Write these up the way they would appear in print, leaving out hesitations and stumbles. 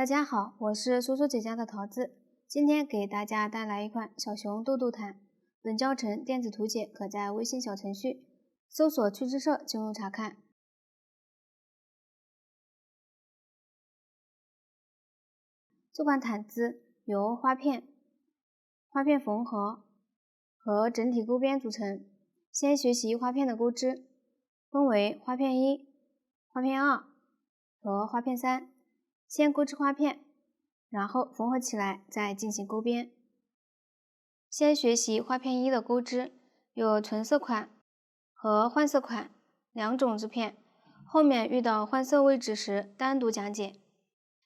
大家好，我是苏苏姐家的桃子，今天给大家带来一款小熊肚肚毯。本教程电子图解可在微信小程序搜索趣之社进入查看。这款毯子由花片缝合和整体钩边组成。先学习花片的钩织，分为花片1、花片2和花片3。先钩织花片，然后缝合起来，再进行钩边。先学习花片1的钩织，有纯色款和换色款两种织片，后面遇到换色位置时单独讲解。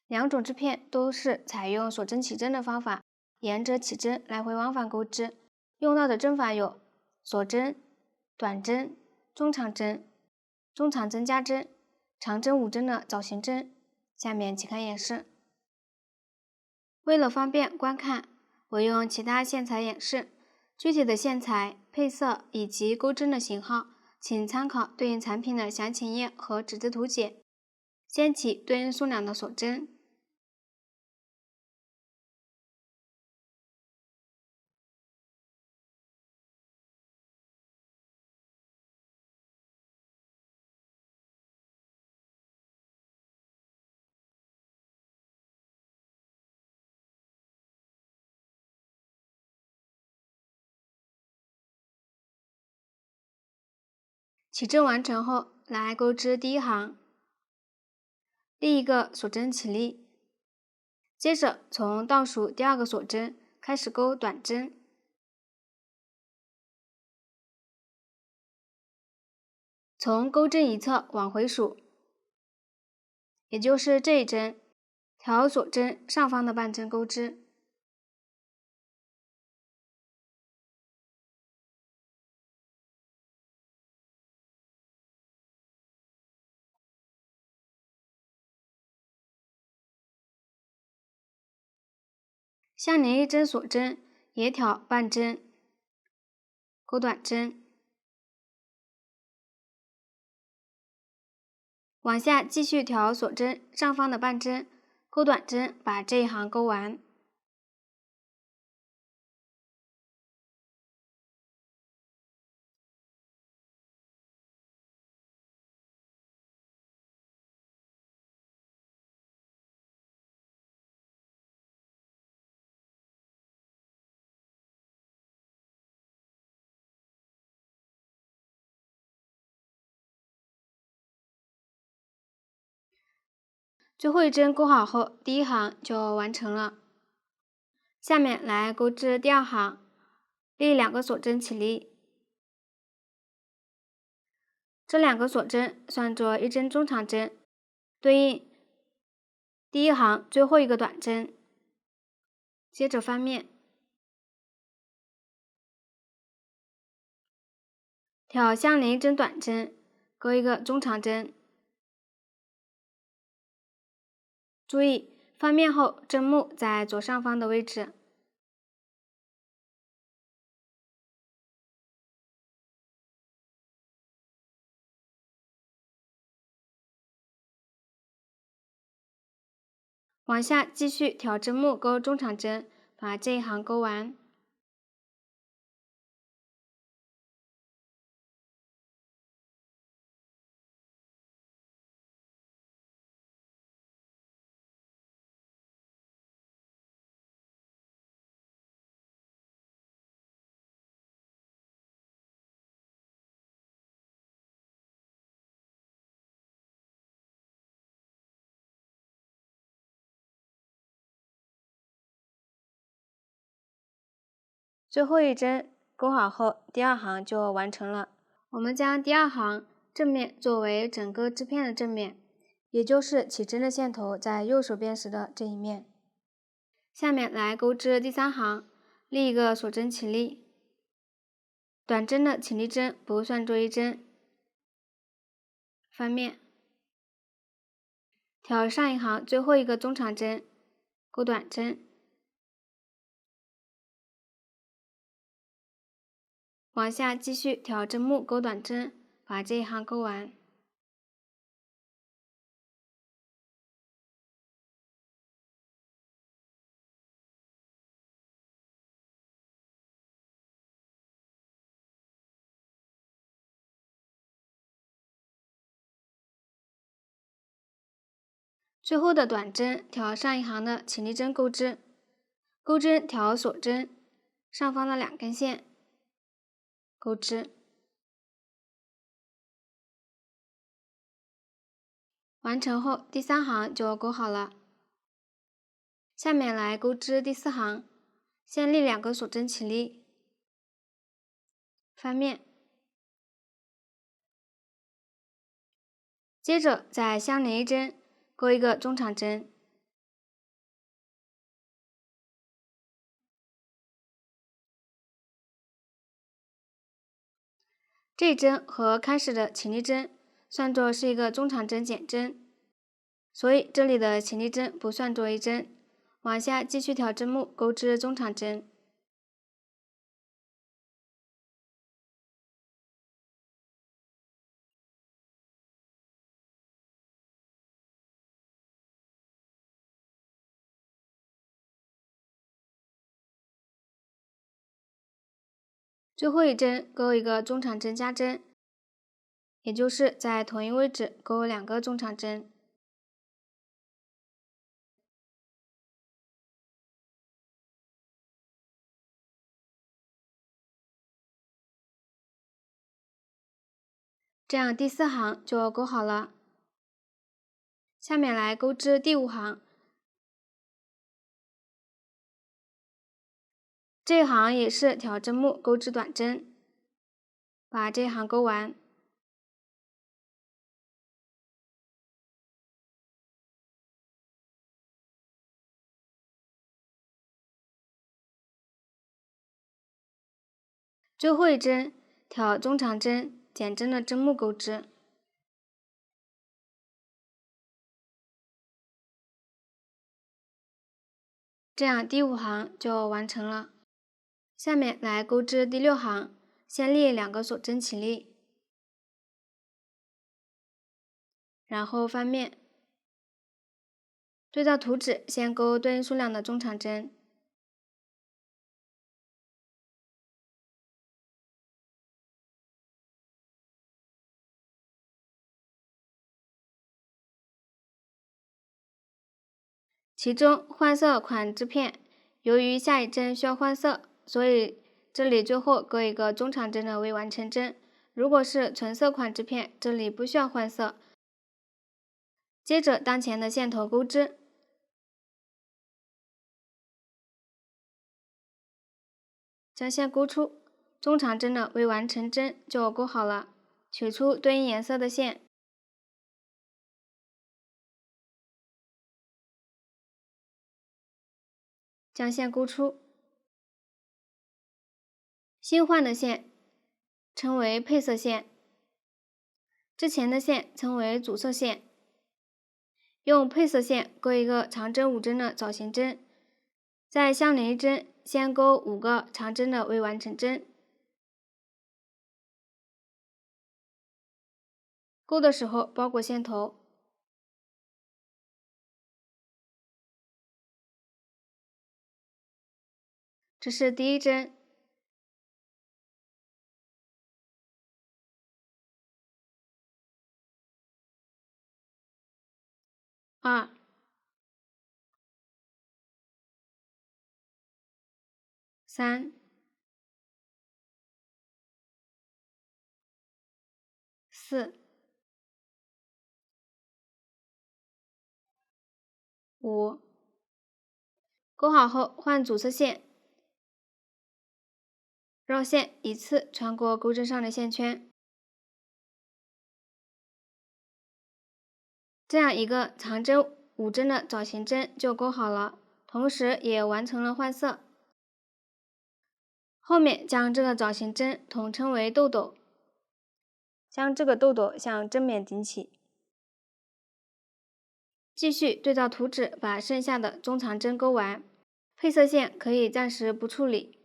两种织片都是采用锁针起针的方法，沿着起针来回往返钩织，用到的针法有锁针、短针、中长针、中长针加针、长针5针的造型针。下面请看演示。为了方便观看，我用其他线材演示，具体的线材、配色以及钩针的型号，请参考对应产品的详情页和纸质图解。先起对应数量的锁针。起针完成后，来钩织第一行，立一个锁针起立，接着从倒数第2个锁针开始钩短针，从钩针一侧往回数，也就是这一针，调锁针上方的半针钩织。相连一针锁针也挑半针，钩短针，往下继续调锁针上方的半针，钩短针，把这一行钩完。最后一针钩好后，第一行就完成了。下面来钩织第2行，立2个锁针起立，这2个锁针算作一针中长针，对应第一行最后一个短针。接着翻面，挑相连一针短针，钩一个中长针。注意翻面后针目在左上方的位置。往下继续挑针目钩中长针，把这一行钩完。最后一针钩好后，第2行就完成了。我们将第2行正面作为整个织片的正面，也就是起针的线头在右手边时的这一面。下面来钩织第3行，立一个锁针起立，短针的起立针不算作一针。翻面，挑上一行最后一个中长针，钩短针，往下继续挑针目钩短针，把这一行钩完。最后的短针挑上一行的起立针钩织，钩针挑锁针上方的2根线，钩织。完成后，第3行就钩好了。下面来钩织第4行，先立2个锁针起立，翻面，接着在相连一针钩一个中长针，这一针和开始的起立针算作是一个中长针减针，所以这里的起立针不算作一针。往下继续挑针目钩织中长针，最后一针钩一个中长针加针，也就是在同一位置钩2个中长针。这样第4行就钩好了。下面来钩织第5行，这一行也是挑针目钩织短针，把这一行钩完。最后一针挑中长针减针的针目钩织，这样第5行就完成了。下面来钩织第6行，先立2个锁针起立，然后翻面，对照图纸先钩对应数量的中长针，其中换色款织片由于下一针需要换色，所以这里最后钩一个中长针的未完成针。如果是纯色款织片，这里不需要换色。接着当前的线头钩织，将线钩出，中长针的未完成针就钩好了。取出对应颜色的线，将线钩出。新换的线称为配色线，之前的线称为主色线。用配色线钩一个长针5针的枣形针，在相连一针先钩5个长针的未完成针。钩的时候包裹线头，这是第1针，2、3、4、5。钩好后换主色线，绕线一次穿过钩针上的线圈，这样一个长针5针的枣形针就钩好了，同时也完成了换色。后面将这个枣形针统称为豆豆，将这个豆豆向正面顶起，继续对照图纸把剩下的中长针钩完。配色线可以暂时不处理。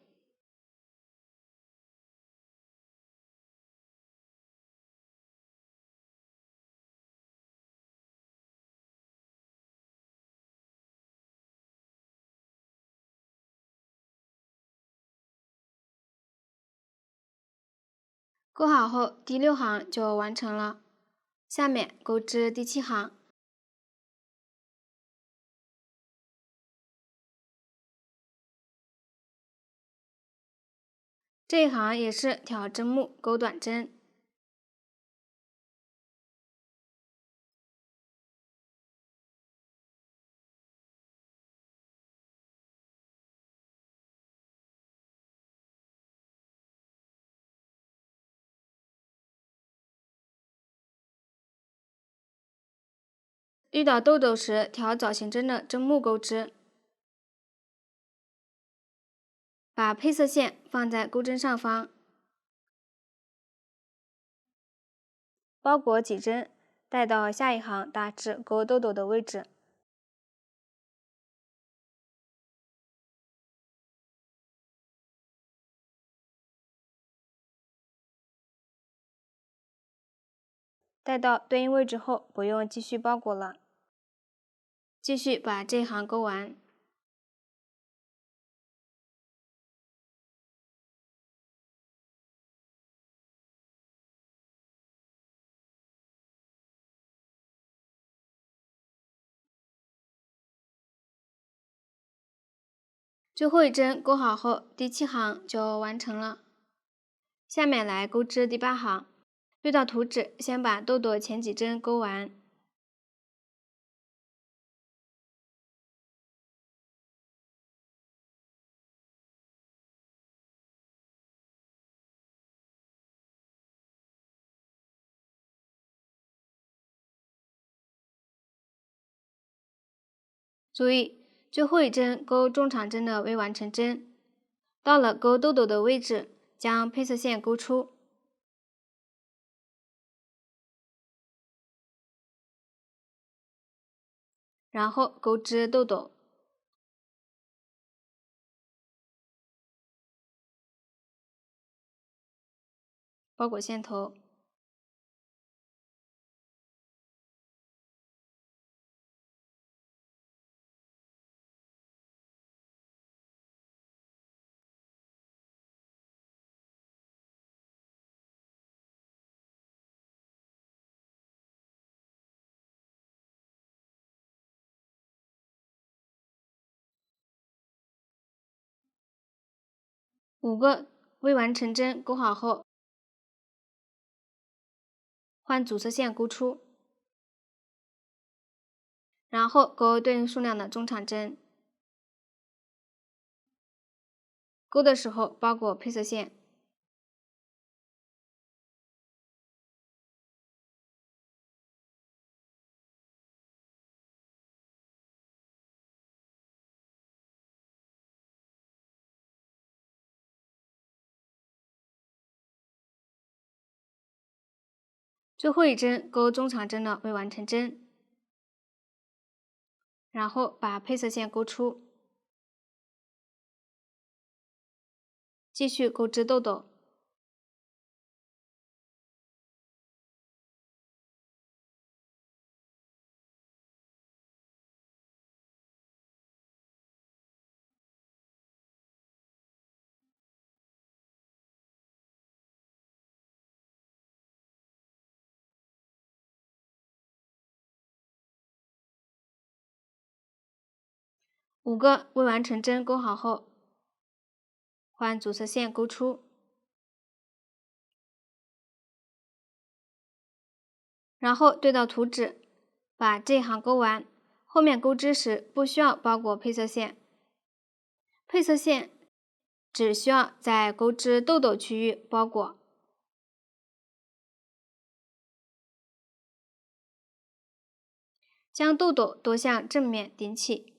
钩好后，第6行就完成了。下面钩织第7行。这一行也是挑针目钩短针。遇到豆豆时，挑枣形针的针目钩织，把配色线放在钩针上方，包裹几针，带到下一行打至钩豆豆的位置。带到对应位置后，不用继续包裹了，继续把这一行钩完。最后一针钩好后，第7行就完成了。下面来钩织第8行，对到图纸，先把豆豆前几针钩完。注意，最后一针钩中长针的未完成针，到了钩豆豆的位置，将配色线钩出，然后钩织豆豆，包裹线头。5个未完成针钩好后，换主色线钩出，然后钩对应数量的中长针。钩的时候包裹配色线。最后一针钩中长针的未完成针，然后把配色线钩出，继续钩织豆豆。5个未完成针钩好后，换主色线钩出，然后对到图纸，把这一行钩完。后面钩织时不需要包裹配色线，配色线只需要在钩织豆豆区域包裹。将豆豆多向正面顶起。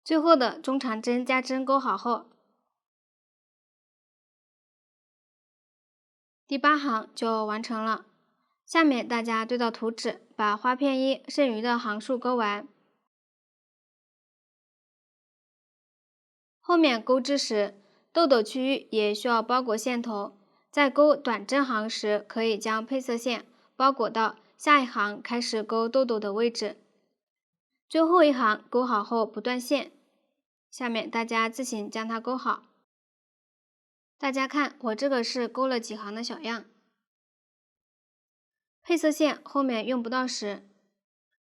最后的中长针加针钩好后，第8行就完成了。下面大家对到图纸，把花片1剩余的行数钩完。后面钩织时，豆豆区域也需要包裹线头，在钩短针行时，可以将配色线包裹到下一行开始勾豆豆的位置，最后一行勾好后不断线，下面大家自行将它勾好。大家看我这个是勾了几行的小样，配色线后面用不到时，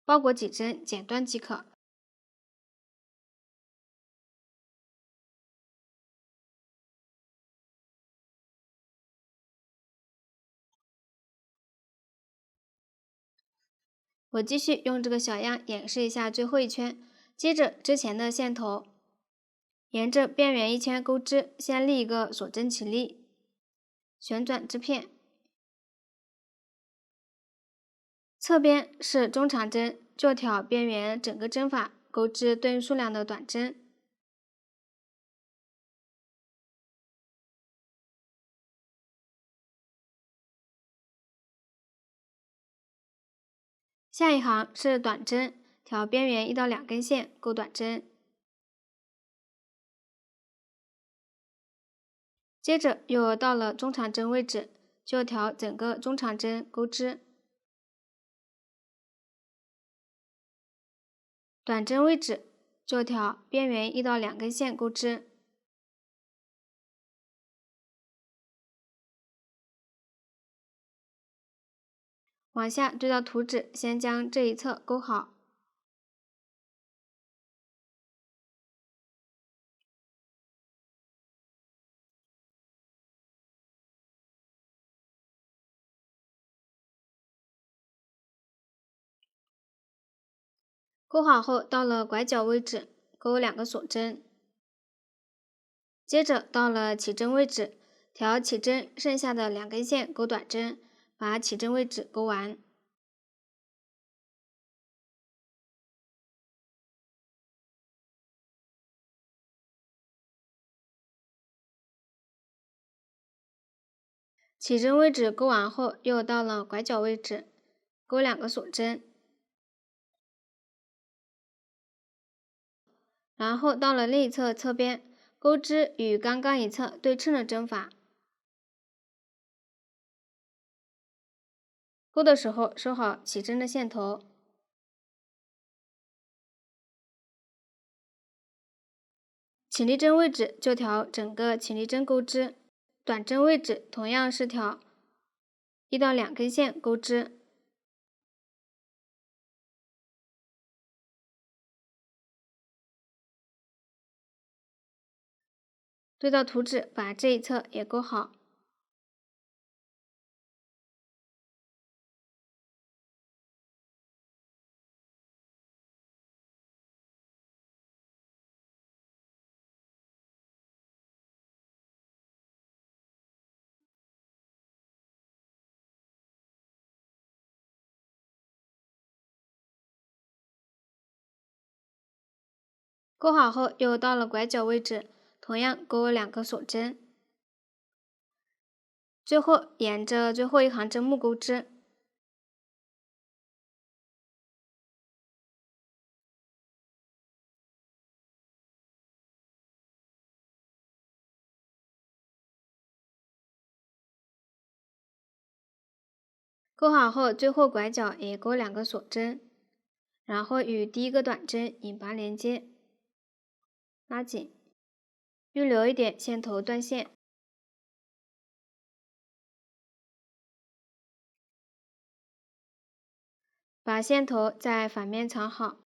包裹几针剪断即可。我继续用这个小样演示一下最后一圈，接着之前的线头，沿着边缘一圈钩织，先立一个锁针起立，旋转织片，侧边是中长针，就挑边缘整个针法钩织对应数量的短针。下一行是短针，挑边缘1到2根线钩短针。接着又到了中长针位置，就挑整个中长针钩织。短针位置就挑边缘1到2根线钩织。往下对到图纸，先将这一侧勾好。勾好后，到了拐角位置，勾2个锁针。接着到了起针位置，调起针剩下的2根线钩短针，把起针位置勾完。起针位置勾完后，又到了拐角位置，勾2个锁针，然后到了另一侧侧边，钩织与刚刚一侧对称的针法。勾的时候收好起针的线头。起立针位置就调整个起立针钩织，短针位置同样是调1到2根线钩织。对到图纸，把这一侧也勾好。勾好后，又到了拐角位置，同样勾2个锁针，最后沿着最后一行针目钩织。勾好后，最后拐角也勾2个锁针，然后与第一个短针引拔连接，拉紧，预留一点线头断线。把线头在反面藏好。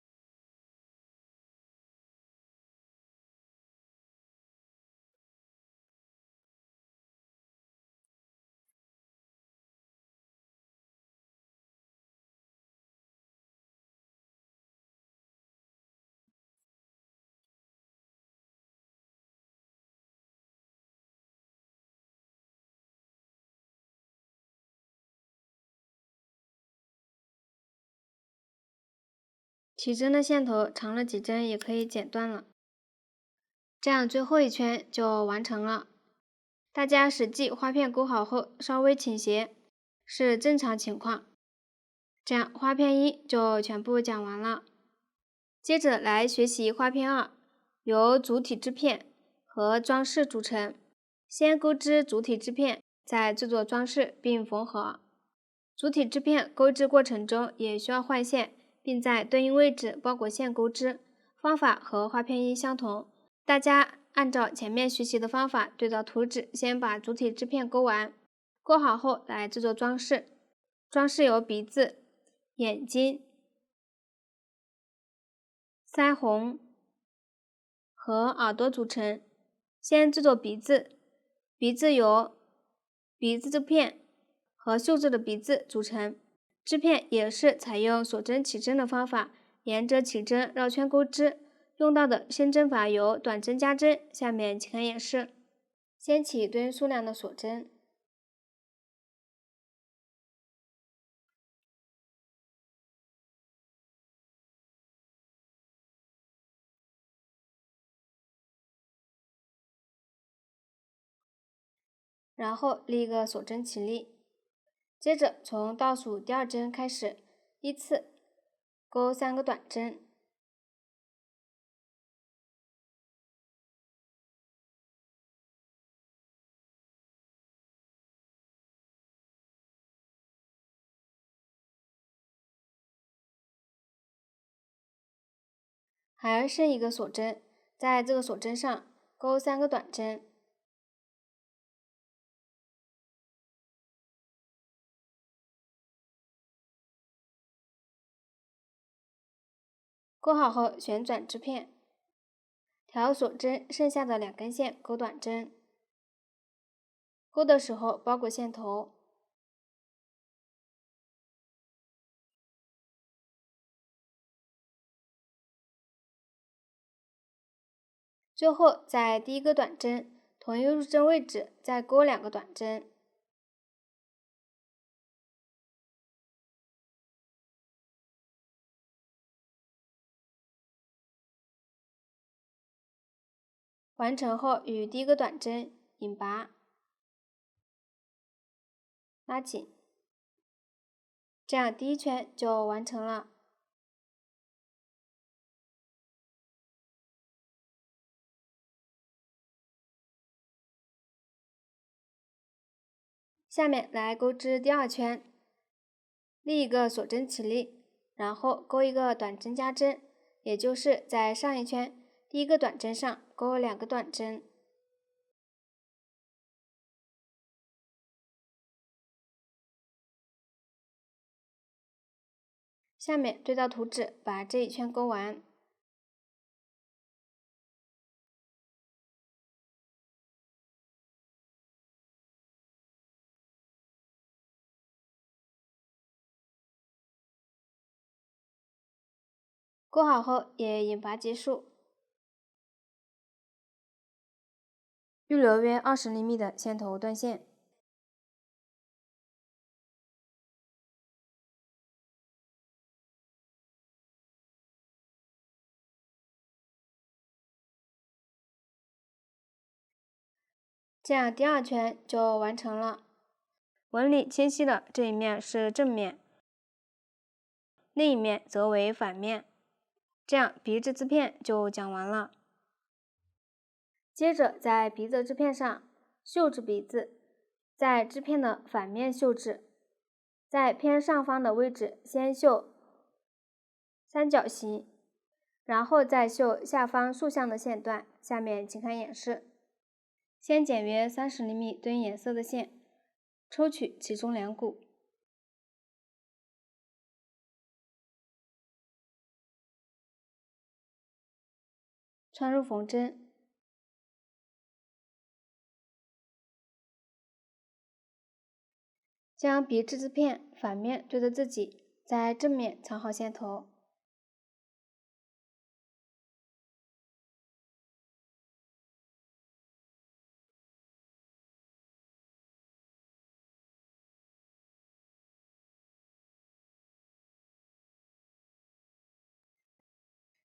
起针的线头长了几针也可以剪断了，这样最后一圈就完成了。大家实际花片勾好后稍微倾斜是正常情况。这样花片1就全部讲完了。接着来学习花片2，由主体织片和装饰组成。先钩织主体织片，再制作装饰并缝合。主体织片钩织过程中也需要换线，并在对应位置包裹线钩织，方法和画片一相同。大家按照前面学习的方法对照图纸，先把主体织片钩完，钩好后来制作装饰。装饰由鼻子、眼睛、腮红和耳朵组成。先制作鼻子，鼻子由鼻子织片和绣制的鼻子组成。织片也是采用锁针起针的方法，沿着起针绕圈钩织。用到的线针法有短针加针，下面请看演示。先起对应数量的锁针，然后立一个锁针起立。接着从倒数第二针开始，依次钩3个短针，还剩一个锁针，在这个锁针上钩3个短针，钩好后旋转织片，调锁针剩下的2根线钩短针，钩的时候包裹线头，最后在第一个短针同一入针位置再钩2个短针，完成后与第一个短针引拔，拉紧，这样第一圈就完成了。下面来钩织第2圈，立一个锁针起立，然后钩一个短针加针，也就是在上一圈第一个短针上钩2个短针。下面对照图纸把这一圈钩完。钩好后也引拔结束，预留约20厘米的线头断线。这样第2圈就完成了。纹理清晰的这一面是正面，另一面则为反面。这样鼻子织片就讲完了。接着在鼻子织片上绣制鼻子，在织片的反面绣制，在偏上方的位置先绣三角形，然后再绣下方竖向的线段。下面请看演示。先剪约30厘米对应颜色的线，抽取其中2股，穿入缝针，将鼻子织片反面对着自己，在正面藏好线头。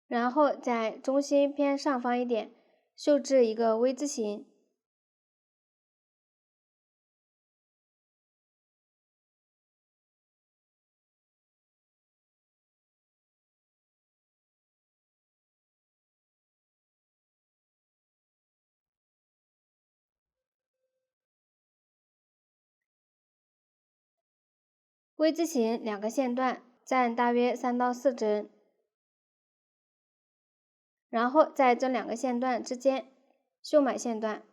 然后在中心偏上方一点绣制一个 V 字形， V 字形两个线段占大约3到4针，然后在这两个线段之间绣满线段。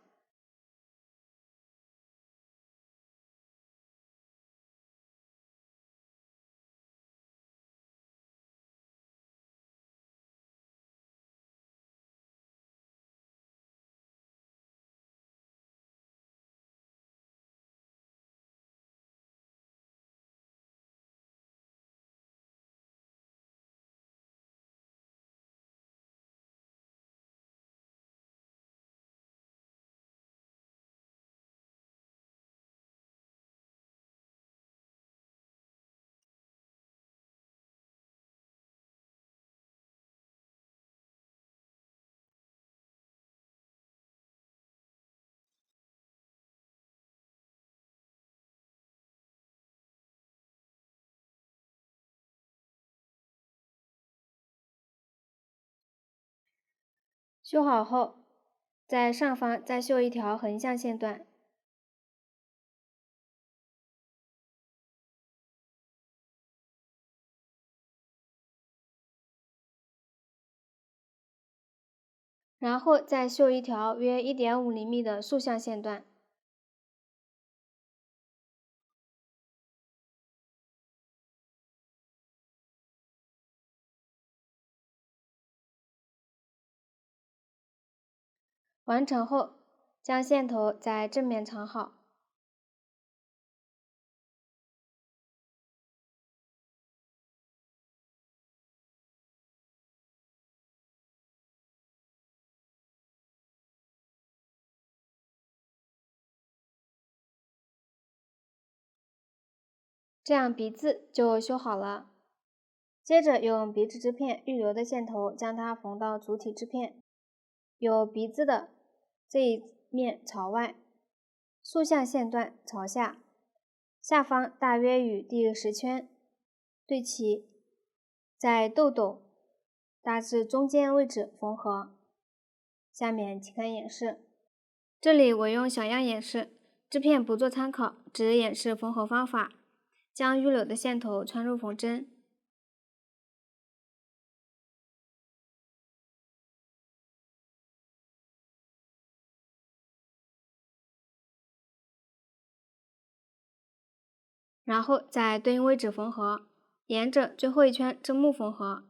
绣好后，在上方再绣一条横向线段，然后再绣一条约1.5厘米的竖向线段。完成后，将线头在正面藏好。这样鼻子就绣好了。接着用鼻子织片预留的线头将它缝到主体织片，有鼻子的这一面朝外，竖向线段朝下，下方大约与第10圈对齐，在豆豆大致中间位置缝合。下面请看演示，这里我用小样演示，织片不做参考，只演示缝合方法。将预留的线头穿入缝针，然后在对应位置缝合，沿着最后一圈针目缝合。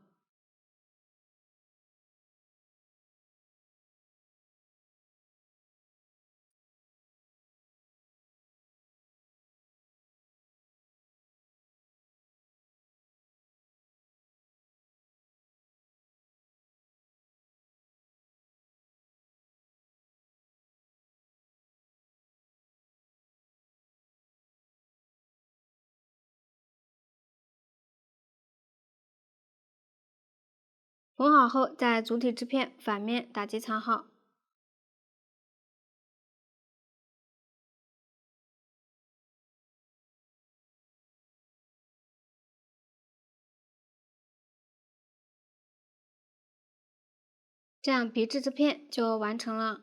缝好后，在主体织片反面打结藏好。这样鼻质织片就完成了。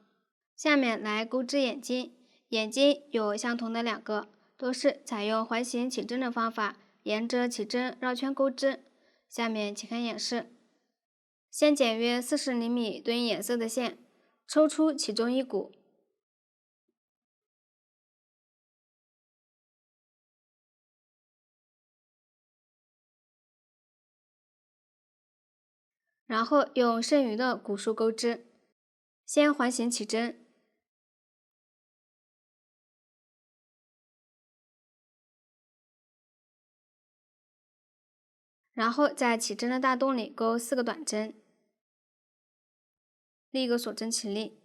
下面来钩织眼睛，眼睛有相同的2个，都是采用环形起针的方法，沿着起针绕圈钩织。下面请看演示。先剪约40厘米对应颜色的线，抽出其中一股，然后用剩余的股数钩织。先环形起针，然后在起针的大洞里钩4个短针，立一个锁针起立。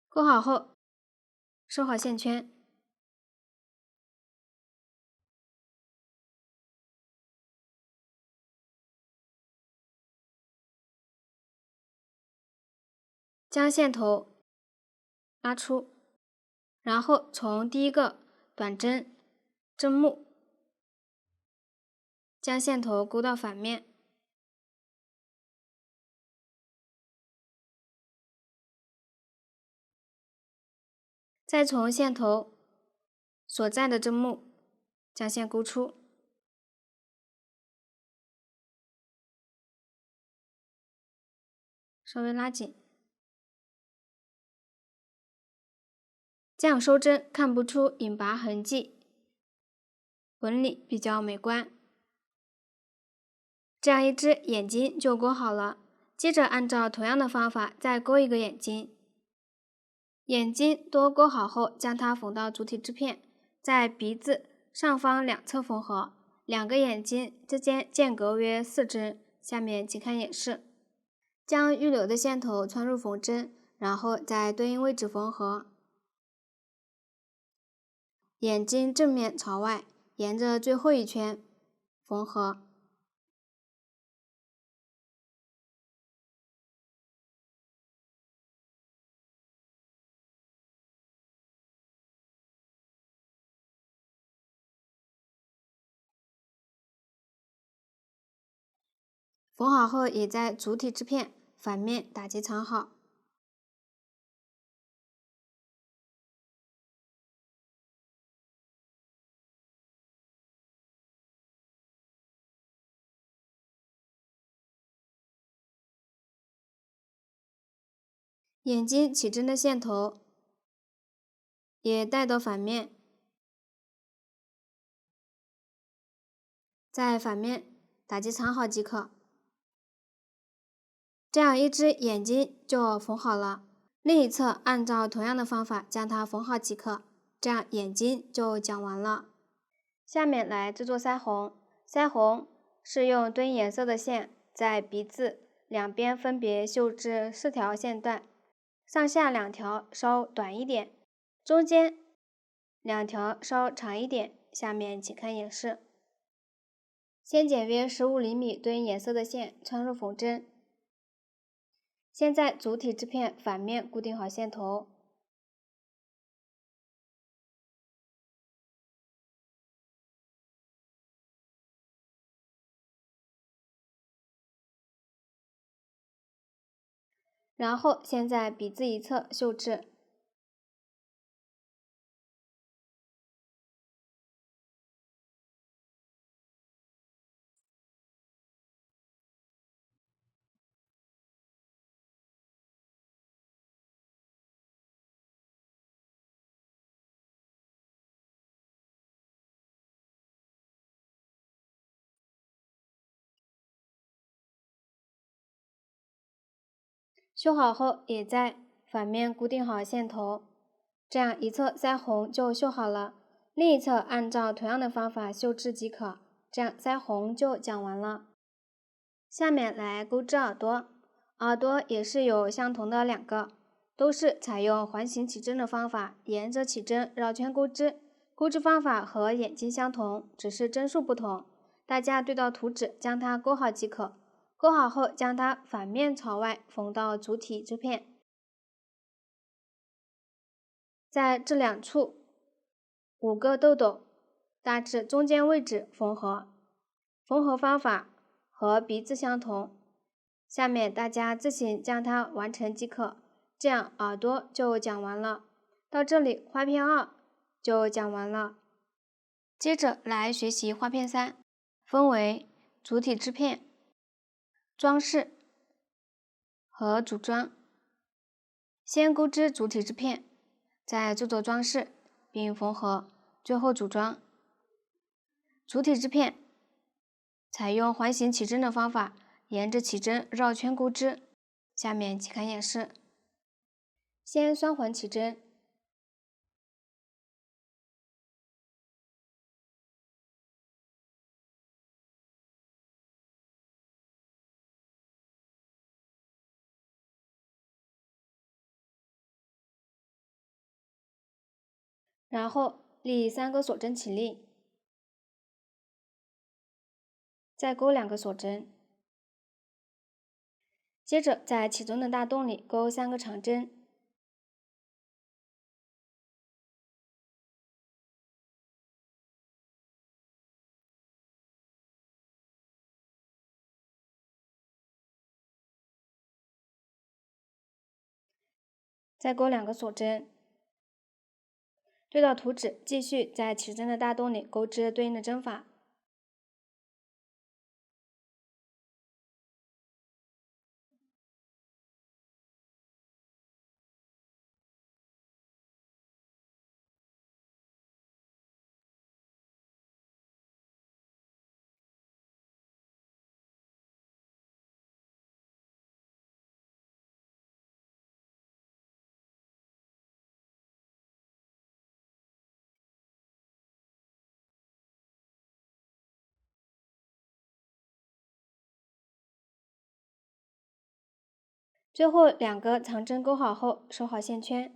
钩好后，收好线圈，将线头拉出，然后从第一个短针针目将线头勾到反面，再从线头所在的针目将线勾出，稍微拉紧，这样收针看不出引拔痕迹，纹理比较美观。这样一只眼睛就勾好了，接着按照同样的方法再勾一个眼睛。眼睛多勾好后，将它缝到主体织片，在鼻子上方两侧缝合，两个眼睛之间间隔约4针。下面请看演示。将预留的线头穿入缝针，然后在对应位置缝合。眼睛正面朝外，沿着最后一圈缝合。缝好后，也在主体织片反面打结藏好。眼睛起针的线头也带到反面，在反面打结藏好即可。这样一只眼睛就缝好了，另一侧按照同样的方法将它缝好即可，这样眼睛就讲完了。下面来制作腮红。腮红是用对应颜色的线在鼻子两边分别绣制4条线段，上下2条稍短一点，中间2条稍长一点。下面请看演示。先剪约15厘米对应颜色的线穿入缝针，先在主体织片反面固定好线头，然后先在鼻子一侧绣制，绣好后也在反面固定好线头，这样一侧腮红就绣好了，另一侧按照同样的方法绣制即可，这样腮红就讲完了。下面来钩织耳朵，耳朵也是有相同的2个，都是采用环形起针的方法，沿着起针绕圈钩织，钩织方法和眼睛相同，只是针数不同。大家对照图纸将它钩好即可。钩好后，将它反面朝外缝到主体织片，在这2处5个豆豆大致中间位置缝合。缝合方法和鼻子相同，下面大家自行将它完成即可。这样耳朵就讲完了。到这里花片2就讲完了。接着来学习花片3，分为主体织片、装饰和组装。先钩织主体织片，再制作装饰并缝合，最后组装。主体织片采用环形起针的方法，沿着起针绕圈钩织。下面请看演示。先双环起针，然后立3个锁针起立，再钩2个锁针，接着在其中的大洞里钩3个长针，再钩2个锁针，对到图纸，继续在起针的大洞里钩织对应的针法。最后2个长针钩好后，收好线圈。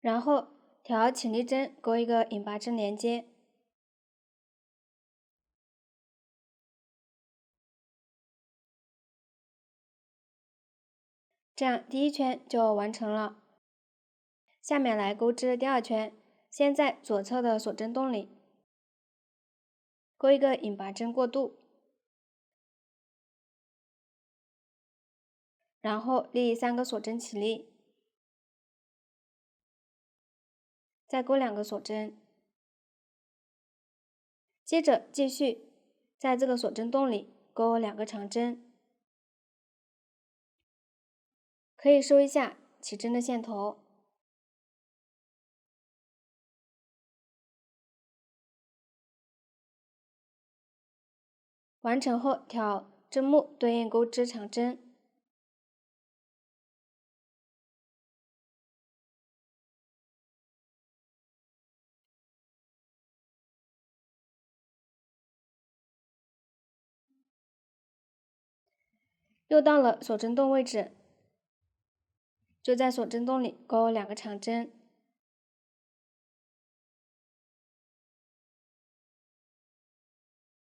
然后调起立针，钩一个引拔针连接。这样第1圈就完成了。下面来钩织第2圈，先在左侧的锁针洞里钩一个引拔针过渡，然后立3个锁针起立，再钩2个锁针，接着继续在这个锁针洞里钩2个长针，可以收一下起针的线头。完成后挑针目对应钩织长针，又到了锁针洞位置，就在锁针洞里钩2个长针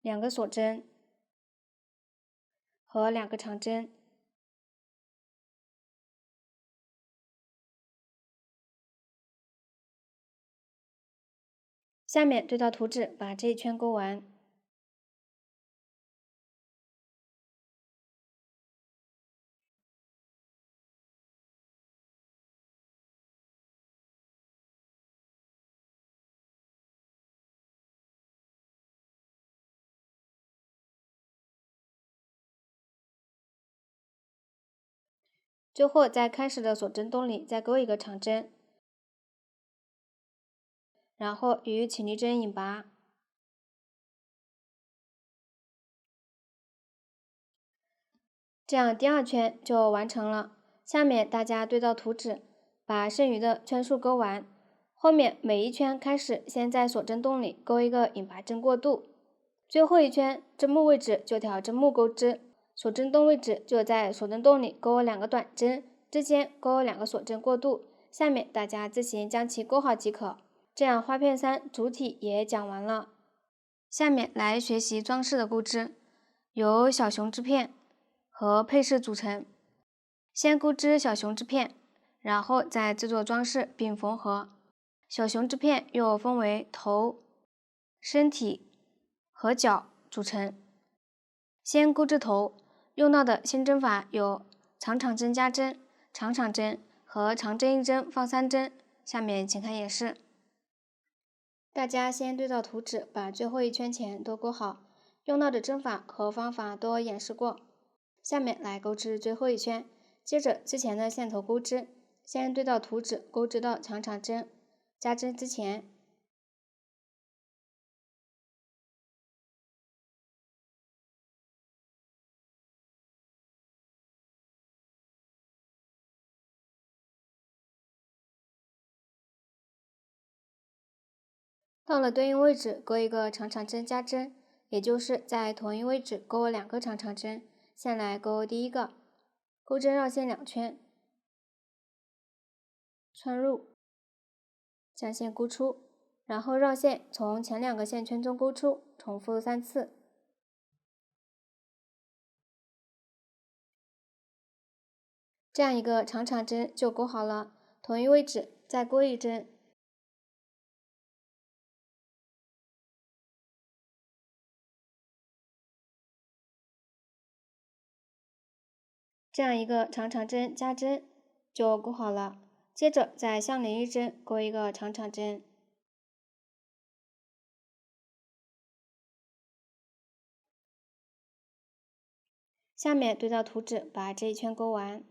，2个锁针和2个长针。下面对到图纸，把这一圈钩完。最后在开始的锁针洞里再钩一个长针，然后与起立针引拔。这样第2圈就完成了。下面大家对照图纸，把剩余的圈数钩完。后面每一圈开始先在锁针洞里钩一个引拔针过渡，最后一圈针目位置就挑针目钩织，锁针洞位置就在锁针洞里钩2个短针，之间钩2个锁针过渡。下面大家自行将其钩好即可。这样花片3主体也讲完了。下面来学习装饰的钩织，由小熊织片和配饰组成。先钩织小熊织片，然后再制作装饰并缝合。小熊织片又分为头、身体和脚组成。先钩织头，用到的新针法有长长针加针、长长针和长针1针放3针。下面请看演示。大家先对照图纸，把最后一圈前都钩好，用到的针法和方法都演示过。下面来钩织最后一圈，接着之前的线头钩织，先对照图纸钩织到长长针加针之前。到了对应位置钩一个长长针加针，也就是在同一位置钩2个长长针。先来钩第1个，钩针绕线2圈，穿入，将线钩出，然后绕线从前2个线圈中钩出，重复3次。这样一个长长针就钩好了，同一位置再钩一针。这样一个长长针加针就钩好了，接着再相邻一针钩一个长长针。下面对照图纸把这一圈钩完。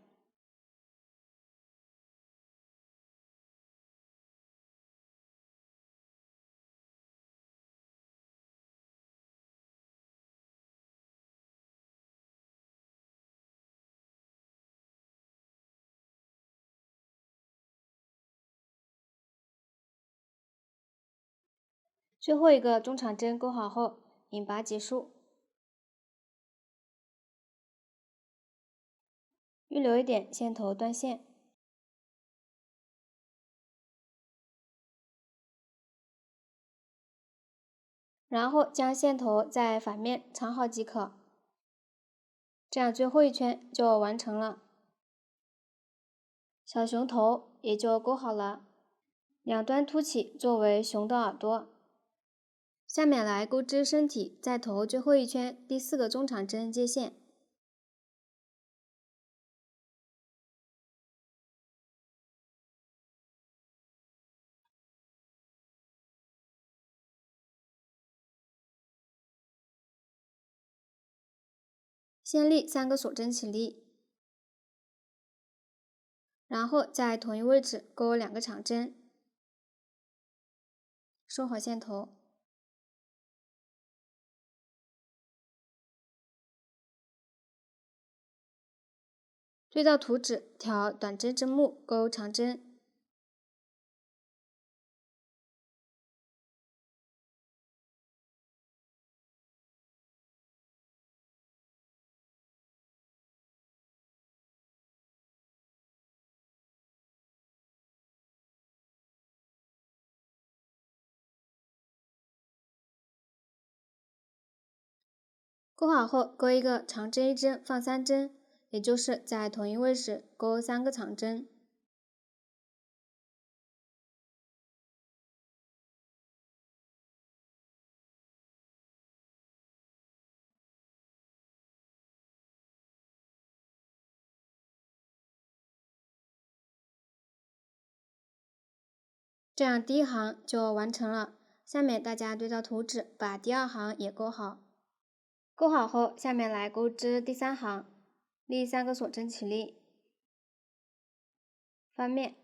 最后一个中长针钩好后，引拔结束。预留一点线头断线，然后将线头在反面藏好即可。这样最后一圈就完成了，小熊头也就钩好了，两端凸起作为熊的耳朵。下面来钩织身体，在头最后一圈第4个中长针接线。先立3个锁针起立，然后在同一位置钩2个长针，收好线头。对照图纸调短针针目，钩长针。钩好后，钩一个长针1针，放3针，也就是在同一位置钩3个长针。这样第1行就完成了。下面大家对照图纸，把第2行也钩好。钩好后，下面来钩织第3行，立3个锁针起立，翻面，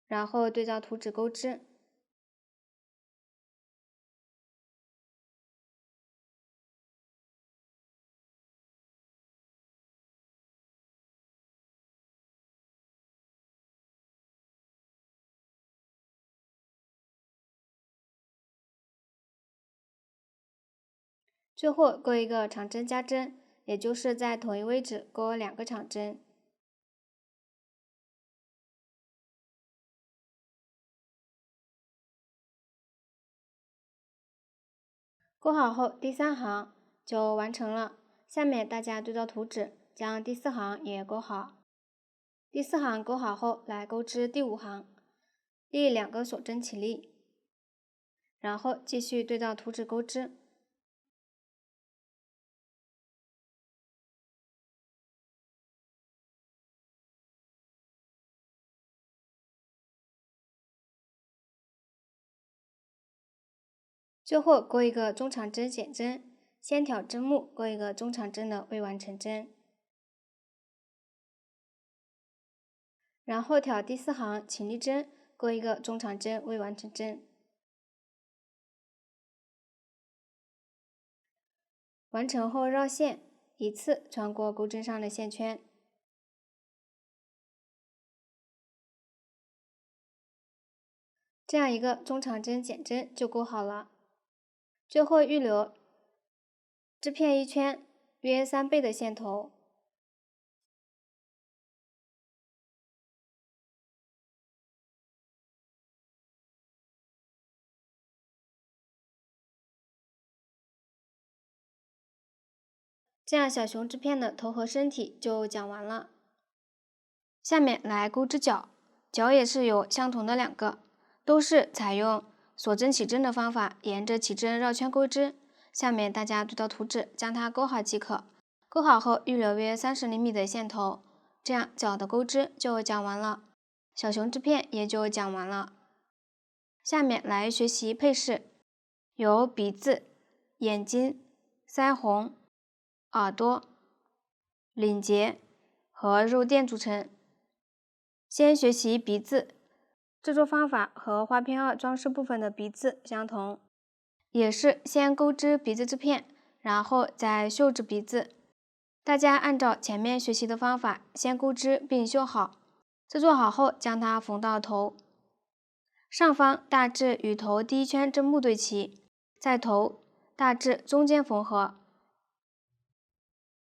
然后对照图纸钩织。最后钩一个长针加针，也就是在同一位置钩2个长针。钩好后，第3行就完成了。下面大家对照图纸，将第4行也钩好。第4行钩好后，来钩织第5行，立2个锁针起立，然后继续对照图纸钩织。最后钩一个中长针减针，先挑针目钩一个中长针的未完成针，然后挑第4行起立针钩一个中长针未完成针。完成后绕线，一次穿过钩针上的线圈。这样一个中长针减针就钩好了。最后预留织片1圈约3倍的线头，这样小熊织片的头和身体就讲完了。下面来钩织角，角也是有相同的2个，都是采用锁针起针的方法，沿着起针绕圈钩织。下面大家对照图纸将它钩好即可。钩好后预留约30厘米的线头，这样角的钩织就讲完了，小熊织片也就讲完了。下面来学习配饰，由鼻子、眼睛、腮红、耳朵、领结和肉垫组成。先学习鼻子，制作方法和花片2装饰部分的鼻子相同，也是先钩织鼻子织片，然后再绣制鼻子。大家按照前面学习的方法，先钩织并绣好，制作好后将它缝到头。上方大致与头第1圈针目对齐，在头大致中间缝合。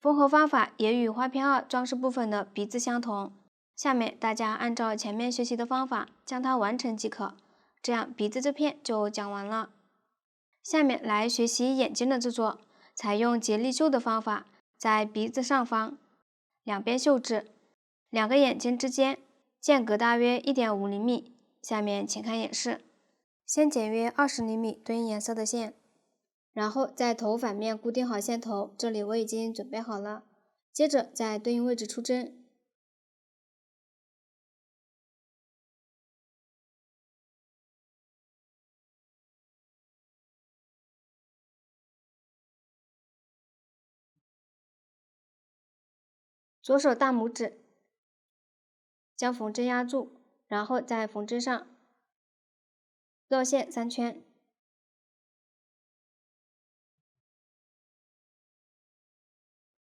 缝合方法也与花片2装饰部分的鼻子相同。下面大家按照前面学习的方法将它完成即可，这样鼻子这片就讲完了。下面来学习眼睛的制作，采用结力绣的方法，在鼻子上方两边绣制，2个眼睛之间间隔大约 1.5厘米。下面请看演示。先剪约20厘米对应颜色的线，然后在头反面固定好线头，这里我已经准备好了。接着在对应位置出针。左手大拇指将缝针压住，然后在缝针上绕线3圈。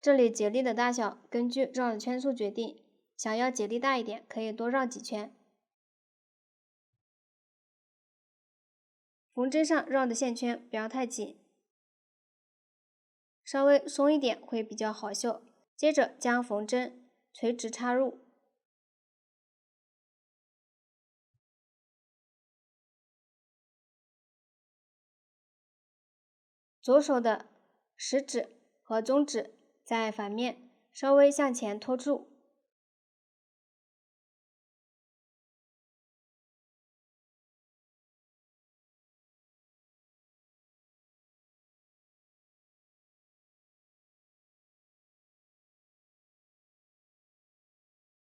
这里结力的大小根据绕的圈数决定，想要结力大一点，可以多绕几圈。缝针上绕的线圈不要太紧，稍微松一点会比较好绣。接着将缝针垂直插入，左手的食指和中指在反面稍微向前托住，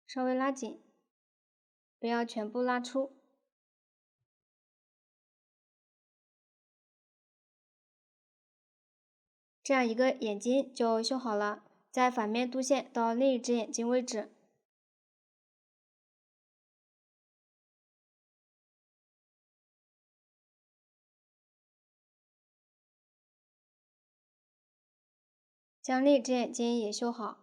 稍微拉紧，不要全部拉出。这样一个眼睛就绣好了，在反面督线到另一只眼睛位置。将另一只眼睛也绣好。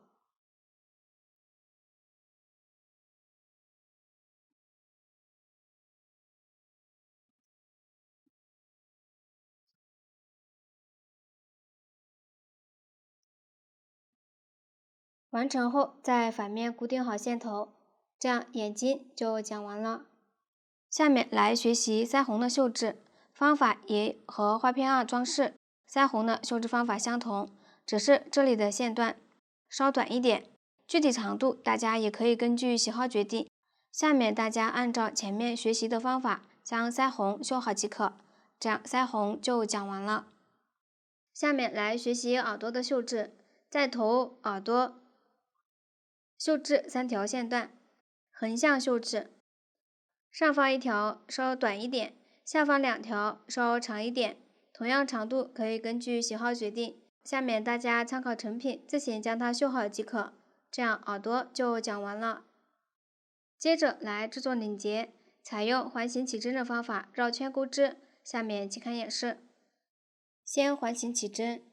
完成后，在反面固定好线头，这样眼睛就讲完了。下面来学习腮红的绣制，方法也和花片2装饰腮红的绣制方法相同，只是这里的线段稍短一点，具体长度大家也可以根据喜好决定。下面大家按照前面学习的方法将腮红绣好即可，这样腮红就讲完了。下面来学习耳朵的绣制，在头耳朵绣制3条线段，横向绣制，上方1条稍短一点，下方2条稍长一点，同样长度可以根据喜好决定。下面大家参考成品，自行将它绣好即可，这样耳朵就讲完了。接着来制作领结，采用环形起针的方法绕圈钩织，下面请看演示。先环形起针，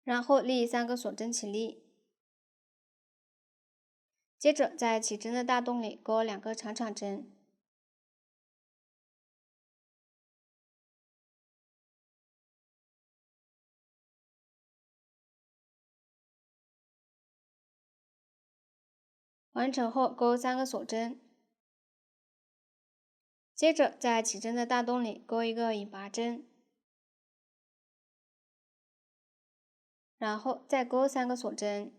然后立3个锁针起立，接着在起针的大洞里钩2个长长针，完成后钩3个锁针，接着在起针的大洞里钩一个引拔针，然后再钩3个锁针，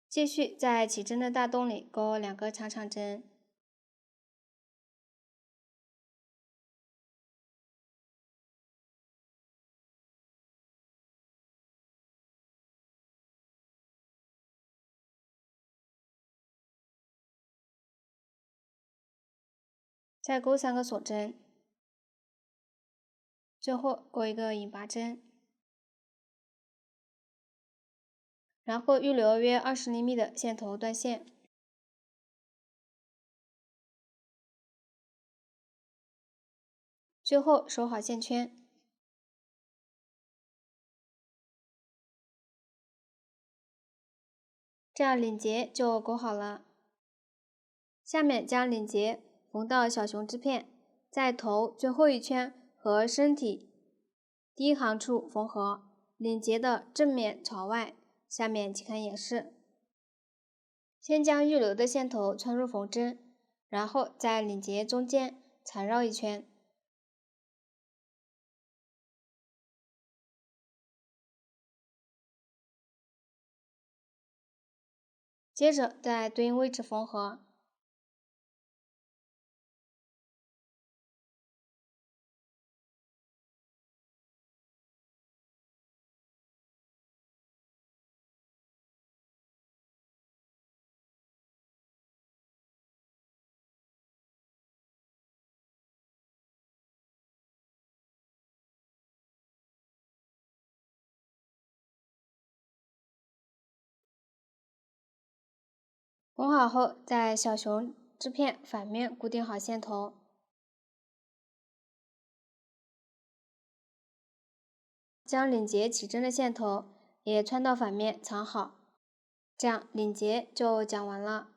继续在起针的大洞里钩2个长长针，再钩3个锁针，最后钩一个引拔针，然后预留约20厘米的线头断线，最后收好线圈，这样领结就钩好了。下面将领结缝到小熊织片，在头最后一圈和身体第一行处缝合，领结的正面朝外。下面请看演示。先将预留的线头穿入缝针，然后在领结中间缠绕一圈，接着在对应位置缝合。缝好后，在小熊织片反面固定好线头，将领结起针的线头也穿到反面藏好，这样领结就讲完了。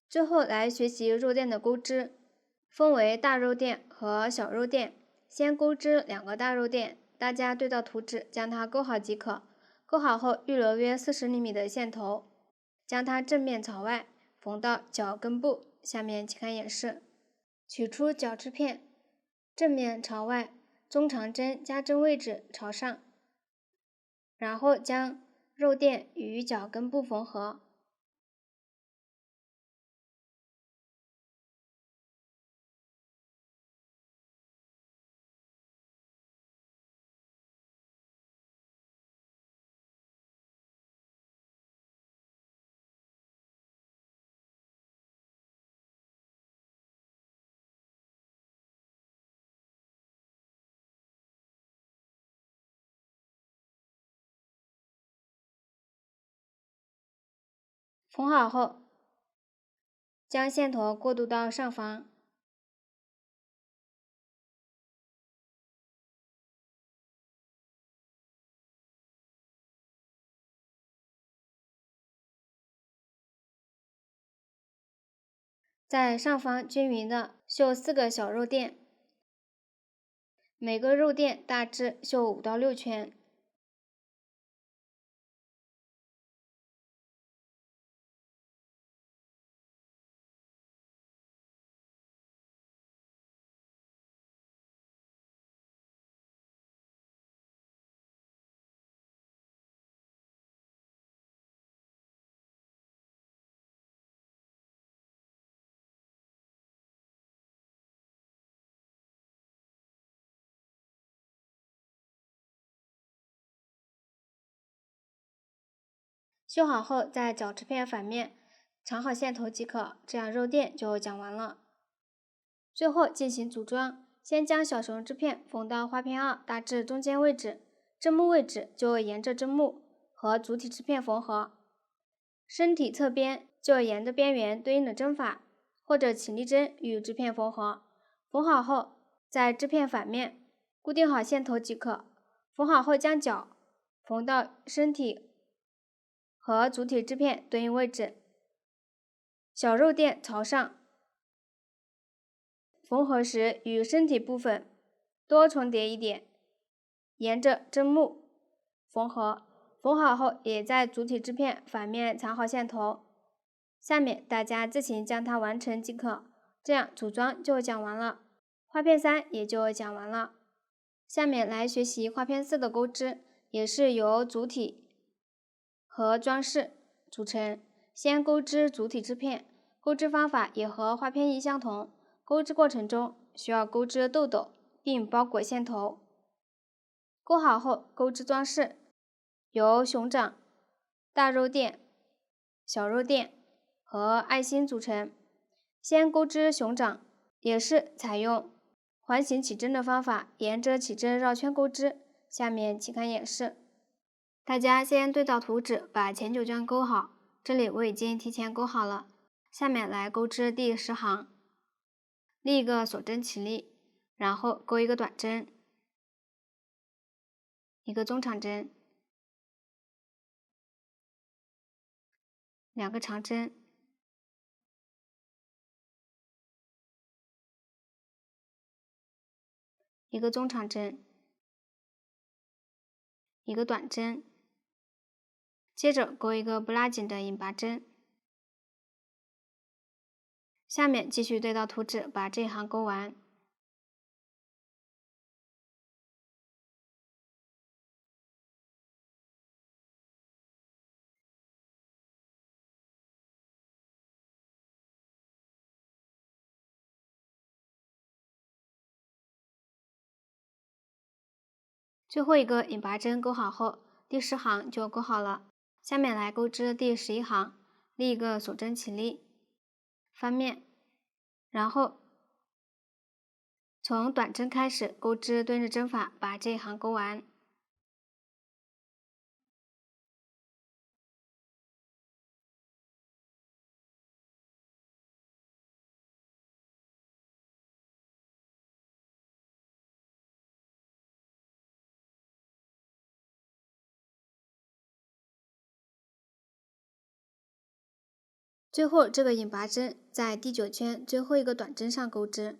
最后来学习肉垫的钩织，分为大肉垫和小肉垫。先钩织2个大肉垫，大家对照图纸将它钩好即可。钩好后，预留约40厘米的线头，将它正面朝外缝到脚跟部。下面请看演示。取出脚织片，正面朝外，中长针加针位置朝上，然后将肉垫与脚跟部缝合。缝好后，将线头过渡到上方，在上方均匀的绣4个小肉垫，每个肉垫大致绣5到6圈。绣好后，在脚织片反面藏好线头即可，这样肉垫就讲完了。最后进行组装，先将小熊织片缝到花片2大致中间位置，针目位置就沿着针目和主体织片缝合，身体侧边就沿着边缘对应的针法或者起立针与织片缝合。缝好后，在织片反面固定好线头即可。缝好后，将脚缝到身体和主体织片对应位置，小肉垫朝上，缝合时与身体部分多重叠一点，沿着针目缝合。缝好后，也在主体织片反面藏好线头。下面大家自行将它完成即可。这样组装就讲完了，花片3也就讲完了。下面来学习花片4的钩织，也是由主体和装饰组成。先钩织主体织片，钩织方法也和花片1相同。钩织过程中需要钩织豆豆，并包裹线头。钩好后，钩织装饰由熊掌、大肉垫、小肉垫和爱心组成。先钩织熊掌，也是采用环形起针的方法，沿着起针绕圈钩织。下面请看演示。大家先对照图纸，把前9圈钩好。这里我已经提前钩好了。下面来钩织第10行，立一个锁针起立，然后钩一个短针，一个中长针，2个长针，一个中长针，一个短针，接着钩一个不拉紧的引拔针。下面继续对照图纸，把这一行钩完。最后一个引拔针钩好后，第10行就钩好了。下面来钩织第11行，立一个锁针起立，翻面，然后从短针开始钩织蹲着针法，把这一行钩完。最后这个引拔针在第9圈最后一个短针上钩织。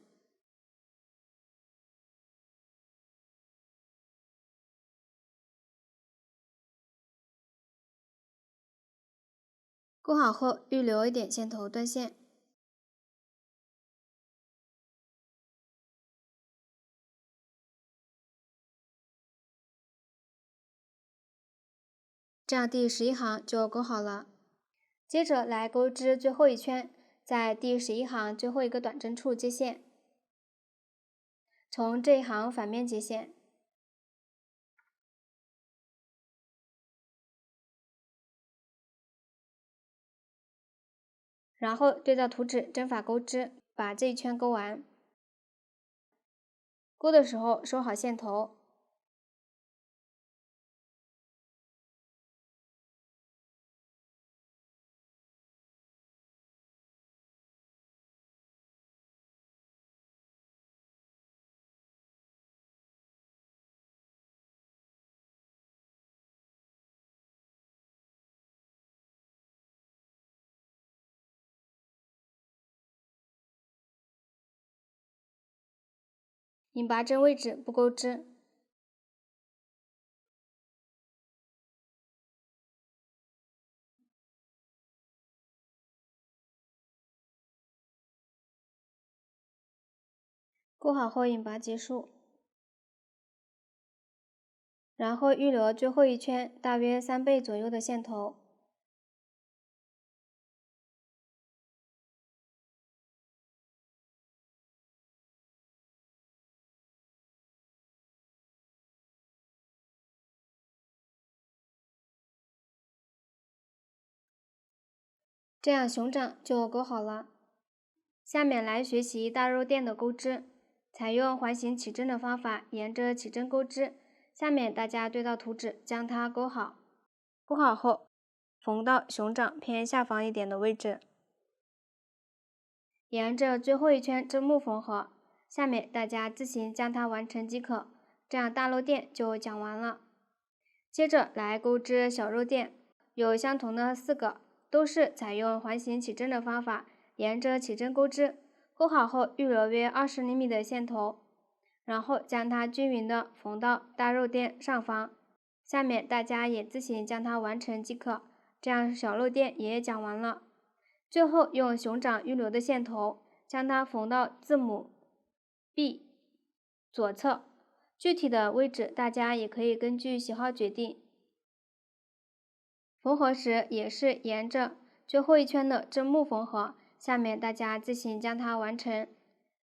钩好后预留一点线头断线。这样第11行就钩好了。接着来钩织最后一圈，在第11行最后一个短针处接线，从这一行反面接线，然后对照图纸针法钩织，把这一圈钩完。钩的时候收好线头。引拔针位置不钩织。钩好后引拔结束，然后预留最后一圈大约3倍左右的线头。这样熊掌就钩好了。下面来学习大肉垫的钩织，采用环形起针的方法，沿着起针钩织。下面大家对照图纸将它钩好。钩好后，缝到熊掌偏下方一点的位置，沿着最后一圈针目缝合。下面大家自行将它完成即可。这样大肉垫就讲完了。接着来钩织小肉垫，有相同的4个，都是采用环形起针的方法，沿着起针钩织。钩好后预留约20厘米的线头，然后将它均匀的缝到大肉垫上方。下面大家也自行将它完成即可。这样小漏点也讲完了。最后用熊掌预留的线头将它缝到字母 B 左侧，具体的位置大家也可以根据喜好决定。缝合时也是沿着最后一圈的针目缝合，下面大家自行将它完成。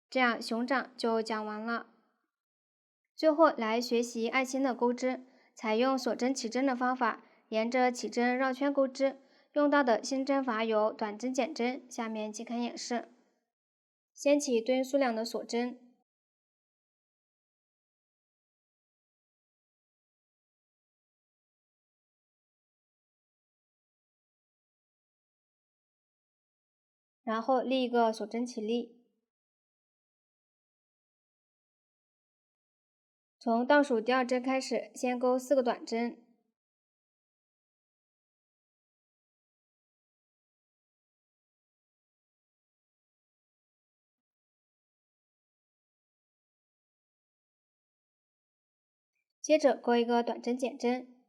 这样熊掌就讲完了。最后来学习爱心的钩织，采用锁针起针的方法，沿着起针绕圈钩织。用到的新针法有短针、剪针，下面即可演示。先起对应数量的锁针，然后立一个锁针起立。从倒数第2针开始，先钩4个短针，接着钩一个短针剪针，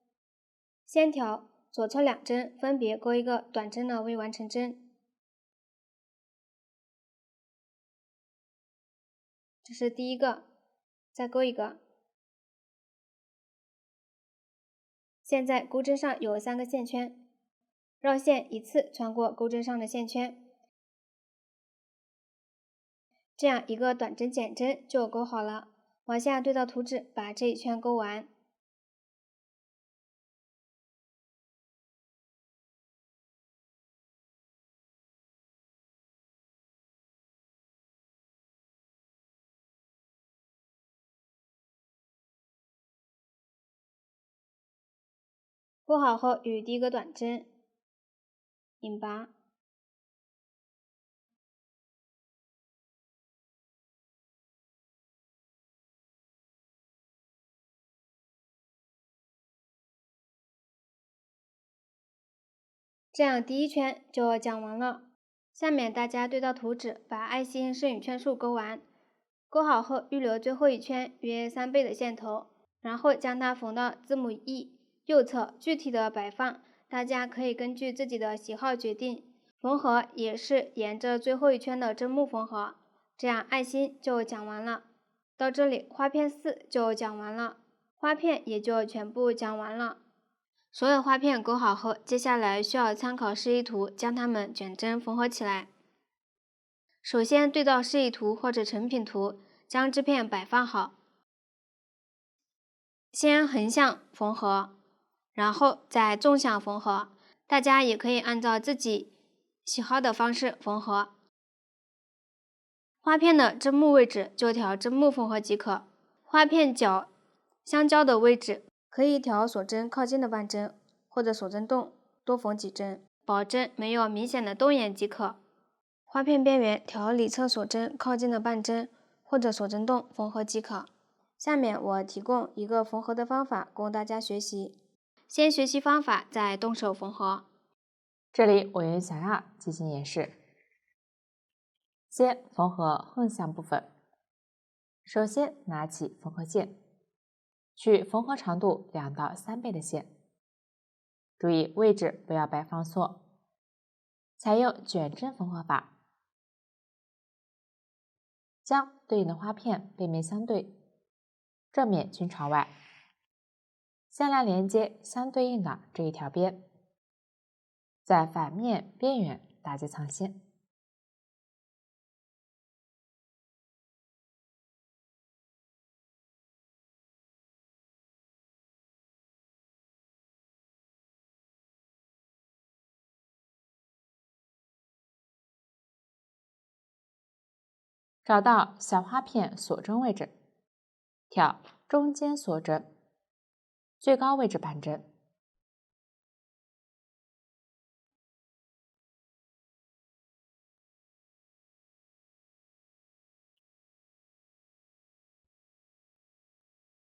先调左侧2针，分别钩一个短针的未完成针。这是第一个，再钩一个。现在钩针上有3个线圈，绕线一次穿过钩针上的线圈，这样一个短针剪针就钩好了。往下对照图纸，把这一圈钩完。钩好后，与第一个短针引拔，这样第一圈就讲完了。下面大家对照图纸，把爱心剩余圈数钩完。钩好后，预留最后一圈约3倍的线头，然后将它缝到字母 E 右侧。具体的摆放，大家可以根据自己的喜好决定。缝合也是沿着最后一圈的针目缝合。这样爱心就讲完了。到这里，花片4就讲完了，花片也就全部讲完了。所有花片钩好后，接下来需要参考示意图，将它们卷针缝合起来。首先对照示意图或者成品图，将织片摆放好。先横向缝合，然后再纵向缝合。大家也可以按照自己喜好的方式缝合。花片的针目位置就调针目缝合即可。花片角相交的位置可以调锁针靠近的半针，或者锁针洞多缝几针，保证没有明显的洞眼即可。花片边缘调里侧锁针靠近的半针，或者锁针洞缝合即可。下面我提供一个缝合的方法供大家学习。先学习方法，再动手缝合。这里我用小样进行演示。先缝合横向部分。首先拿起缝合线，取缝合长度2到3倍的线，注意位置不要摆放错。采用卷针缝合法，将对应的花片背面相对，正面均朝外。先来连接相对应的这一条边，在反面边缘打结藏线。找到小花片锁针位置，挑中间锁针，最高位置半针。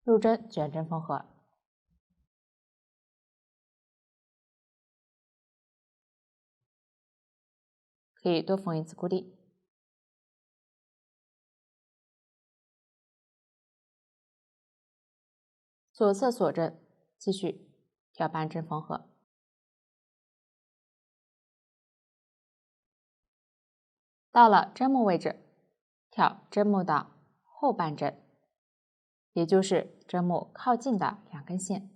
入针卷针缝合，可以多缝一次固定。左侧锁针继续挑半针缝合。到了针目位置，挑针目的后半针，也就是针目靠近的2根线，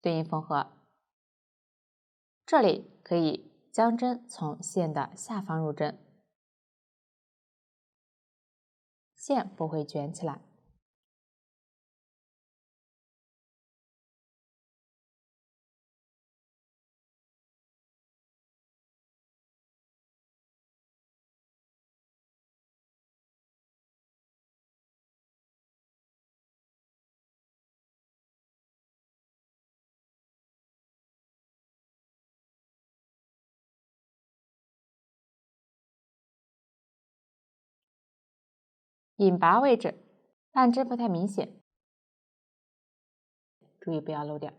对应缝合。这里可以将针从线的下方入针，线不会卷起来。引拔位置，半针不太明显，注意不要漏掉。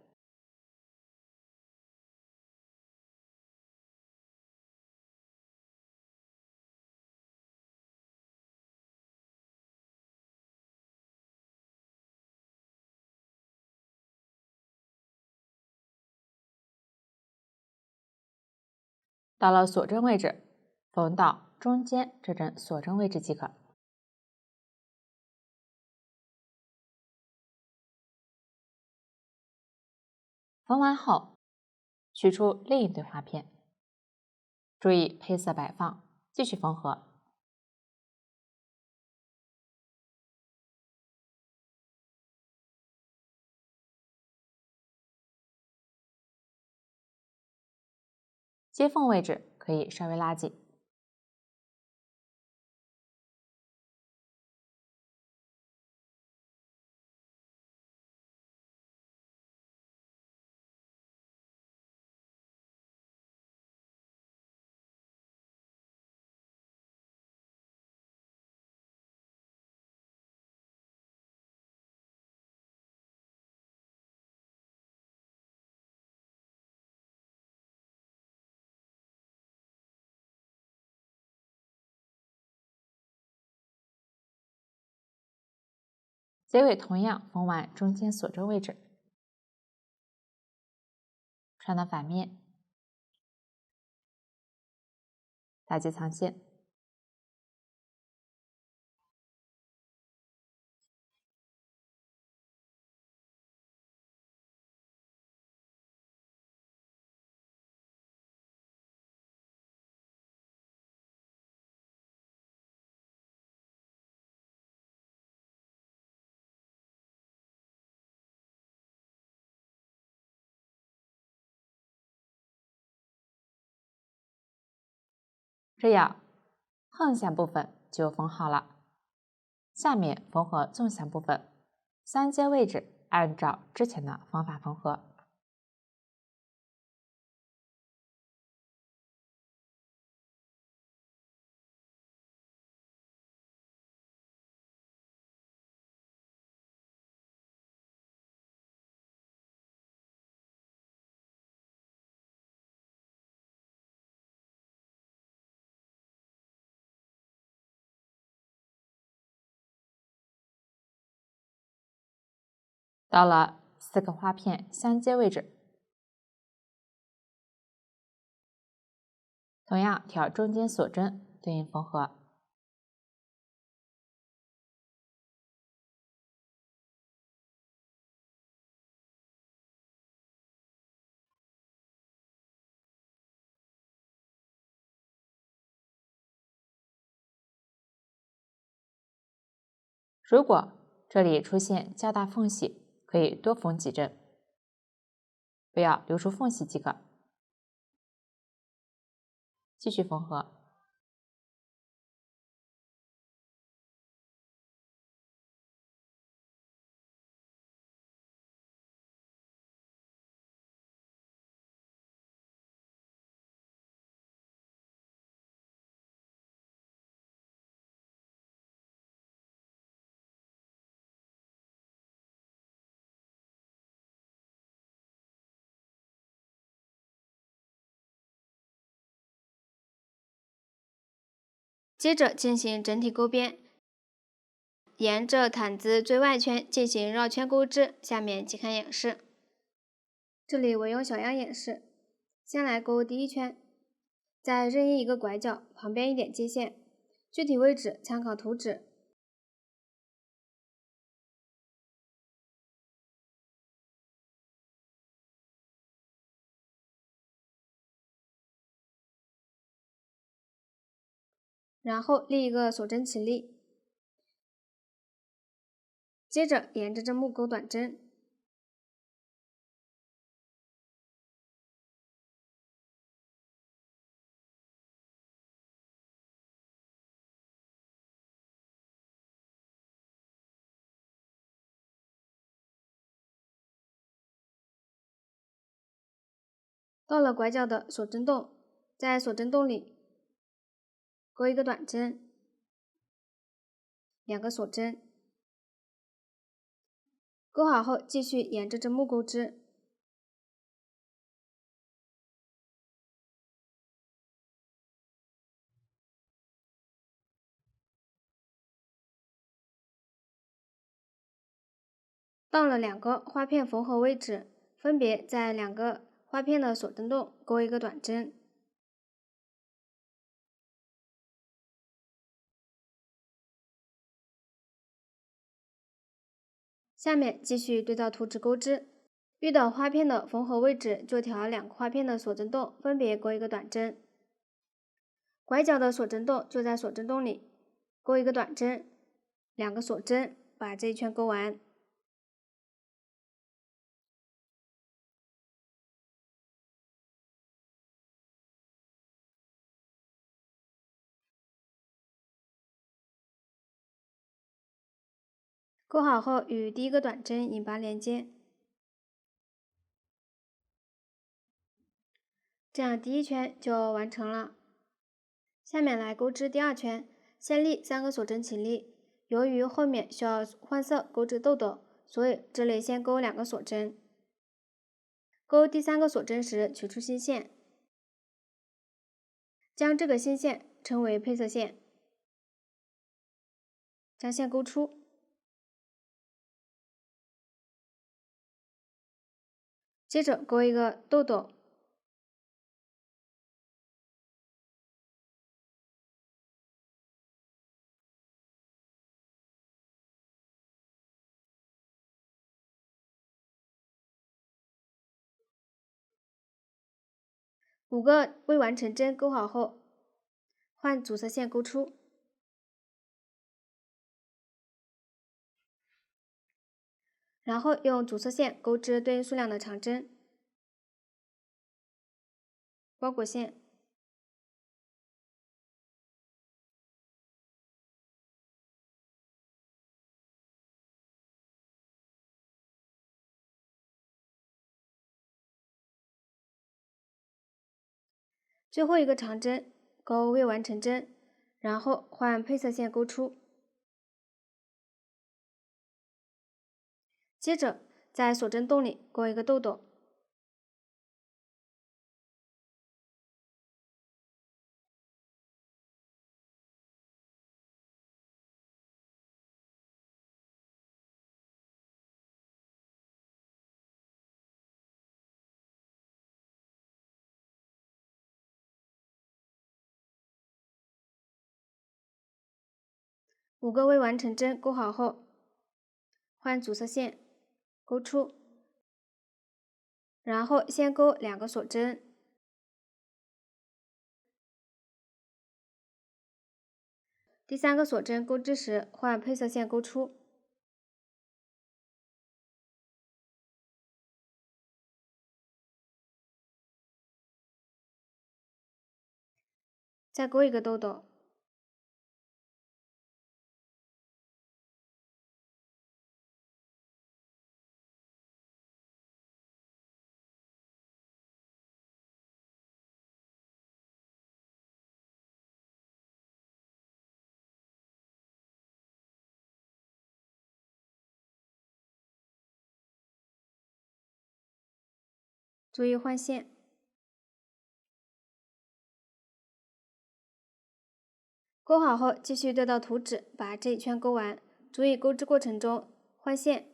到了锁针位置，缝到中间这针锁针位置即可。缝完后，取出另一对花片，注意配色摆放，继续缝合。接缝位置可以稍微拉紧。结尾同样缝完中间锁针位置，穿到反面，打结藏线。这样横线部分就缝好了。下面缝合纵线部分，相接位置按照之前的方法缝合。到了4个花片相接位置，同样挑中间锁针对应缝合。如果这里出现较大缝隙，可以多缝几针，不要留出缝隙即可。继续缝合。接着进行整体钩边，沿着毯子最外圈进行绕圈钩织，下面请看演示。这里我用小样演示，先来钩第一圈，在任意一个拐角旁边一点接线，具体位置参考图纸。然后立一个锁针起立，接着沿着针目钩短针，到了拐角的锁针洞，在锁针洞里钩一个短针，2个锁针，钩好后继续沿着针目钩织。到了2个花片缝合位置，分别在2个花片的锁针洞钩一个短针。下面继续对照图纸钩织，遇到花片的缝合位置就调2个花片的锁针洞，分别钩一个短针。拐角的锁针洞就在锁针洞里钩一个短针，2个锁针，把这一圈钩完。钩好后与第一个短针引拔连接，这样第一圈就完成了。下面来钩织第2圈，先立3个锁针起立。由于后面需要换色钩织豆豆，所以这里先钩2个锁针。钩第3个锁针时取出新线，将这个新线称为配色线，将线钩出。接着钩一个豆豆，5个未完成针钩好后，换主色线钩出，然后用主色线钩织对应数量的长针，包裹线。最后一个长针钩未完成针，然后换配色线钩出。接着在锁针洞里钩一个豆豆，5个未完成针钩好后，换主色线钩出，然后先钩2个锁针，第3个锁针钩织时换配色线钩出，再钩一个豆豆。注意换线。钩好后，继续对照图纸，把这一圈钩完。注意钩织过程中换线。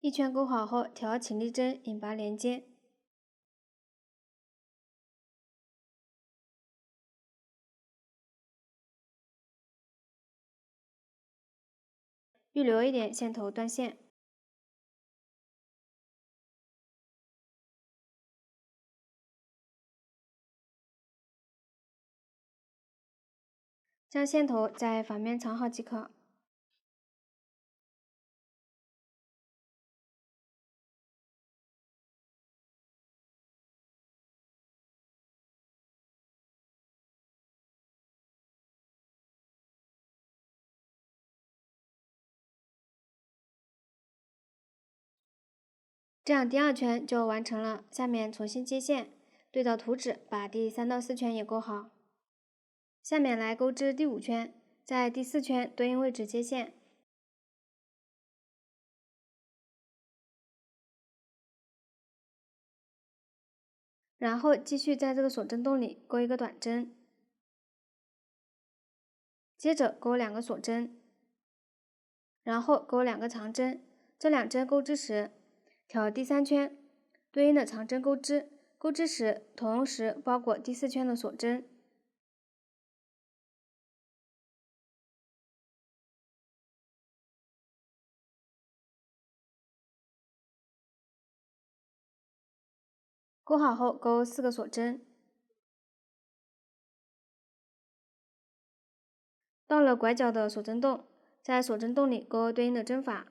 一圈钩好后，调起立针引拔连接。预留一点线头断线。将线头在反面藏好即可。这样第2圈就完成了，下面重新接线，对到图纸把第3到4圈也钩好。下面来钩织第5圈，在第4圈对应位置接线，然后继续在这个锁针洞里钩一个短针，接着钩2个锁针，然后钩2个长针。这2针钩织时，挑第3圈对应的长针钩织，钩织时同时包裹第4圈的锁针。钩好后钩4个锁针，到了拐角的锁针洞，在锁针洞里钩对应的针法。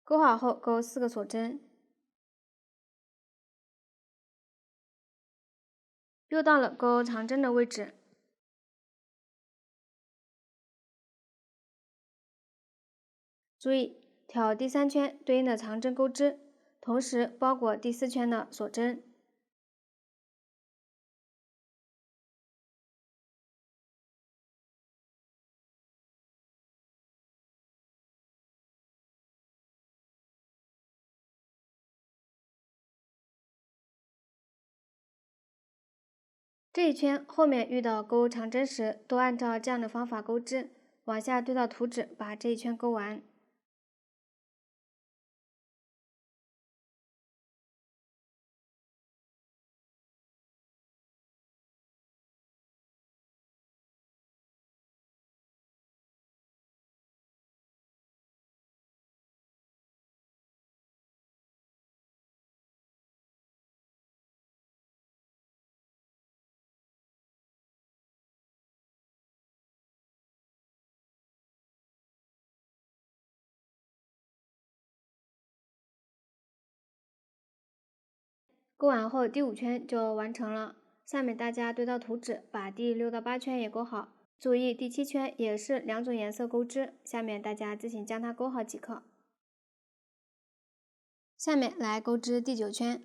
钩好后钩4个锁针，又到了钩长针的位置，注意挑第3圈对应的长针钩织，同时包裹第4圈的锁针。这一圈后面遇到钩长针时，都按照这样的方法钩织，往下对到图纸，把这一圈钩完。钩完后第5圈就完成了，下面大家对到图纸，把第6到8圈也钩好。注意第7圈也是2种颜色钩织，下面大家自行将它钩好即可。下面来钩织第9圈，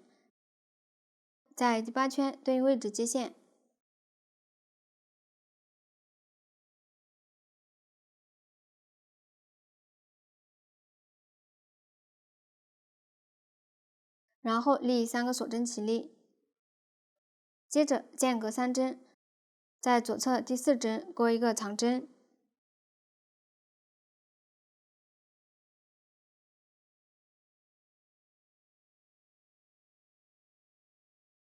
在第8圈对应位置接线，然后立3个锁针起立，接着间隔3针，在左侧第4针钩一个长针，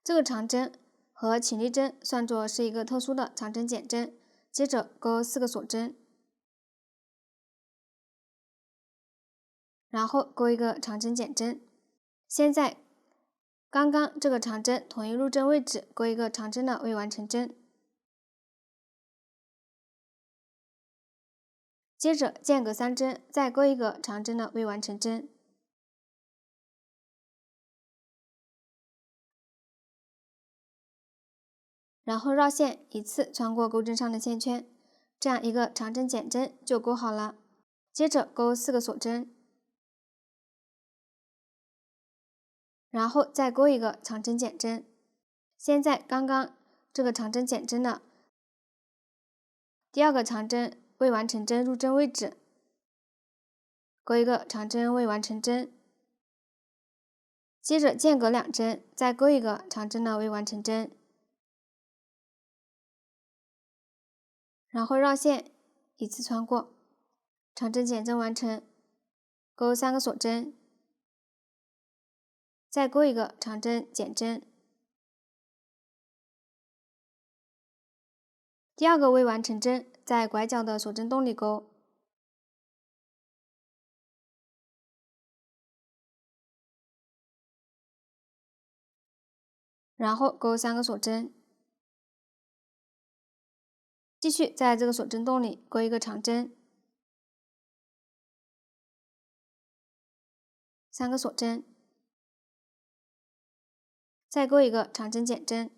这个长针和起立针算作是一个特殊的长针减针，接着钩4个锁针，然后钩一个长针减针。现在刚刚这个长针同一入针位置勾一个长针的未完成针，接着间隔3针再勾一个长针的未完成针，然后绕线一次穿过钩针上的线圈，这样一个长针减针就勾好了。接着勾4个锁针，然后再勾一个长针减针。先在刚刚这个长针减针的第2个长针未完成针入针位置勾一个长针未完成针，接着间隔2针再勾一个长针的未完成针，然后绕线一次穿过，长针减针完成，勾3个锁针，再勾一个长针减针，第2个未完成针在拐角的锁针洞里勾，然后勾3个锁针，继续在这个锁针洞里勾一个长针，3个锁针，再勾一个长针减针，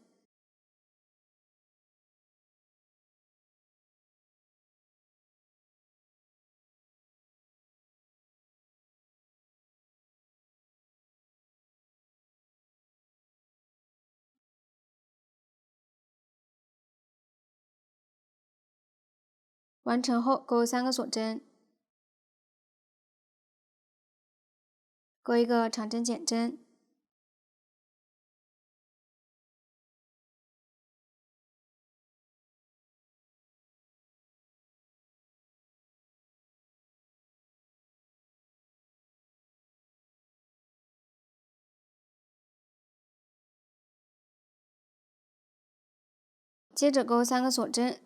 完成后勾3个锁针，勾一个长针减针，接着勾3个锁针，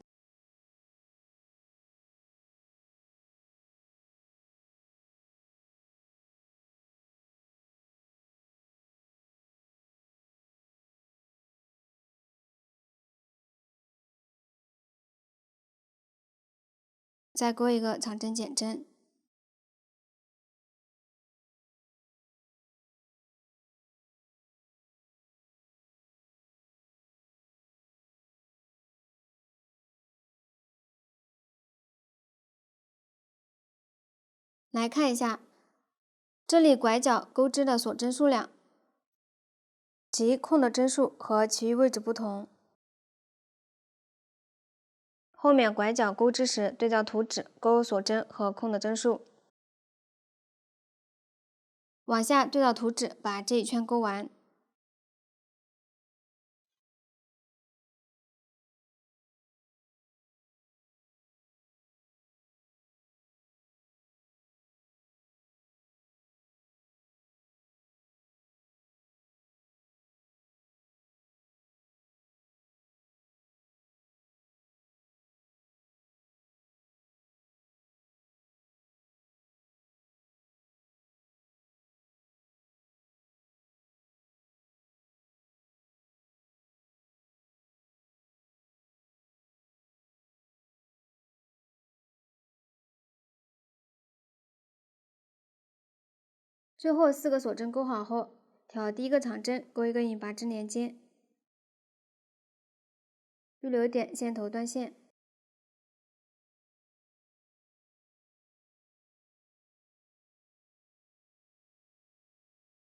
再勾一个长针减针。来看一下，这里拐角钩织的锁针数量及空的针数和其余位置不同。后面拐角钩织时对照图纸勾锁针和空的针数。往下对照图纸把这一圈勾完。最后4个锁针勾好后，挑第1个长针勾一个引拔针连接，预留点线头断线，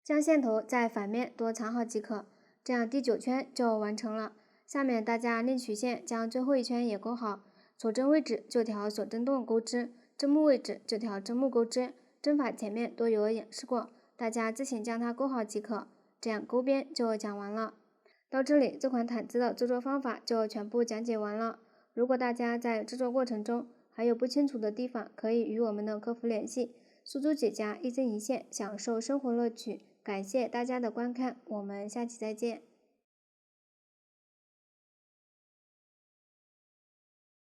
将线头在反面多藏好即可，这样第9圈就完成了。下面大家另取线将最后一圈也勾好，锁针位置就调锁针洞钩织，针目位置就调针目钩织。针法前面都有演示过，大家自行将它勾好即可。这样钩边就讲完了。到这里，这款毯子的制作方法就全部讲解完了。如果大家在制作过程中还有不清楚的地方，可以与我们的客服联系。素珠姐家一针一线，享受生活乐趣。感谢大家的观看，我们下期再见。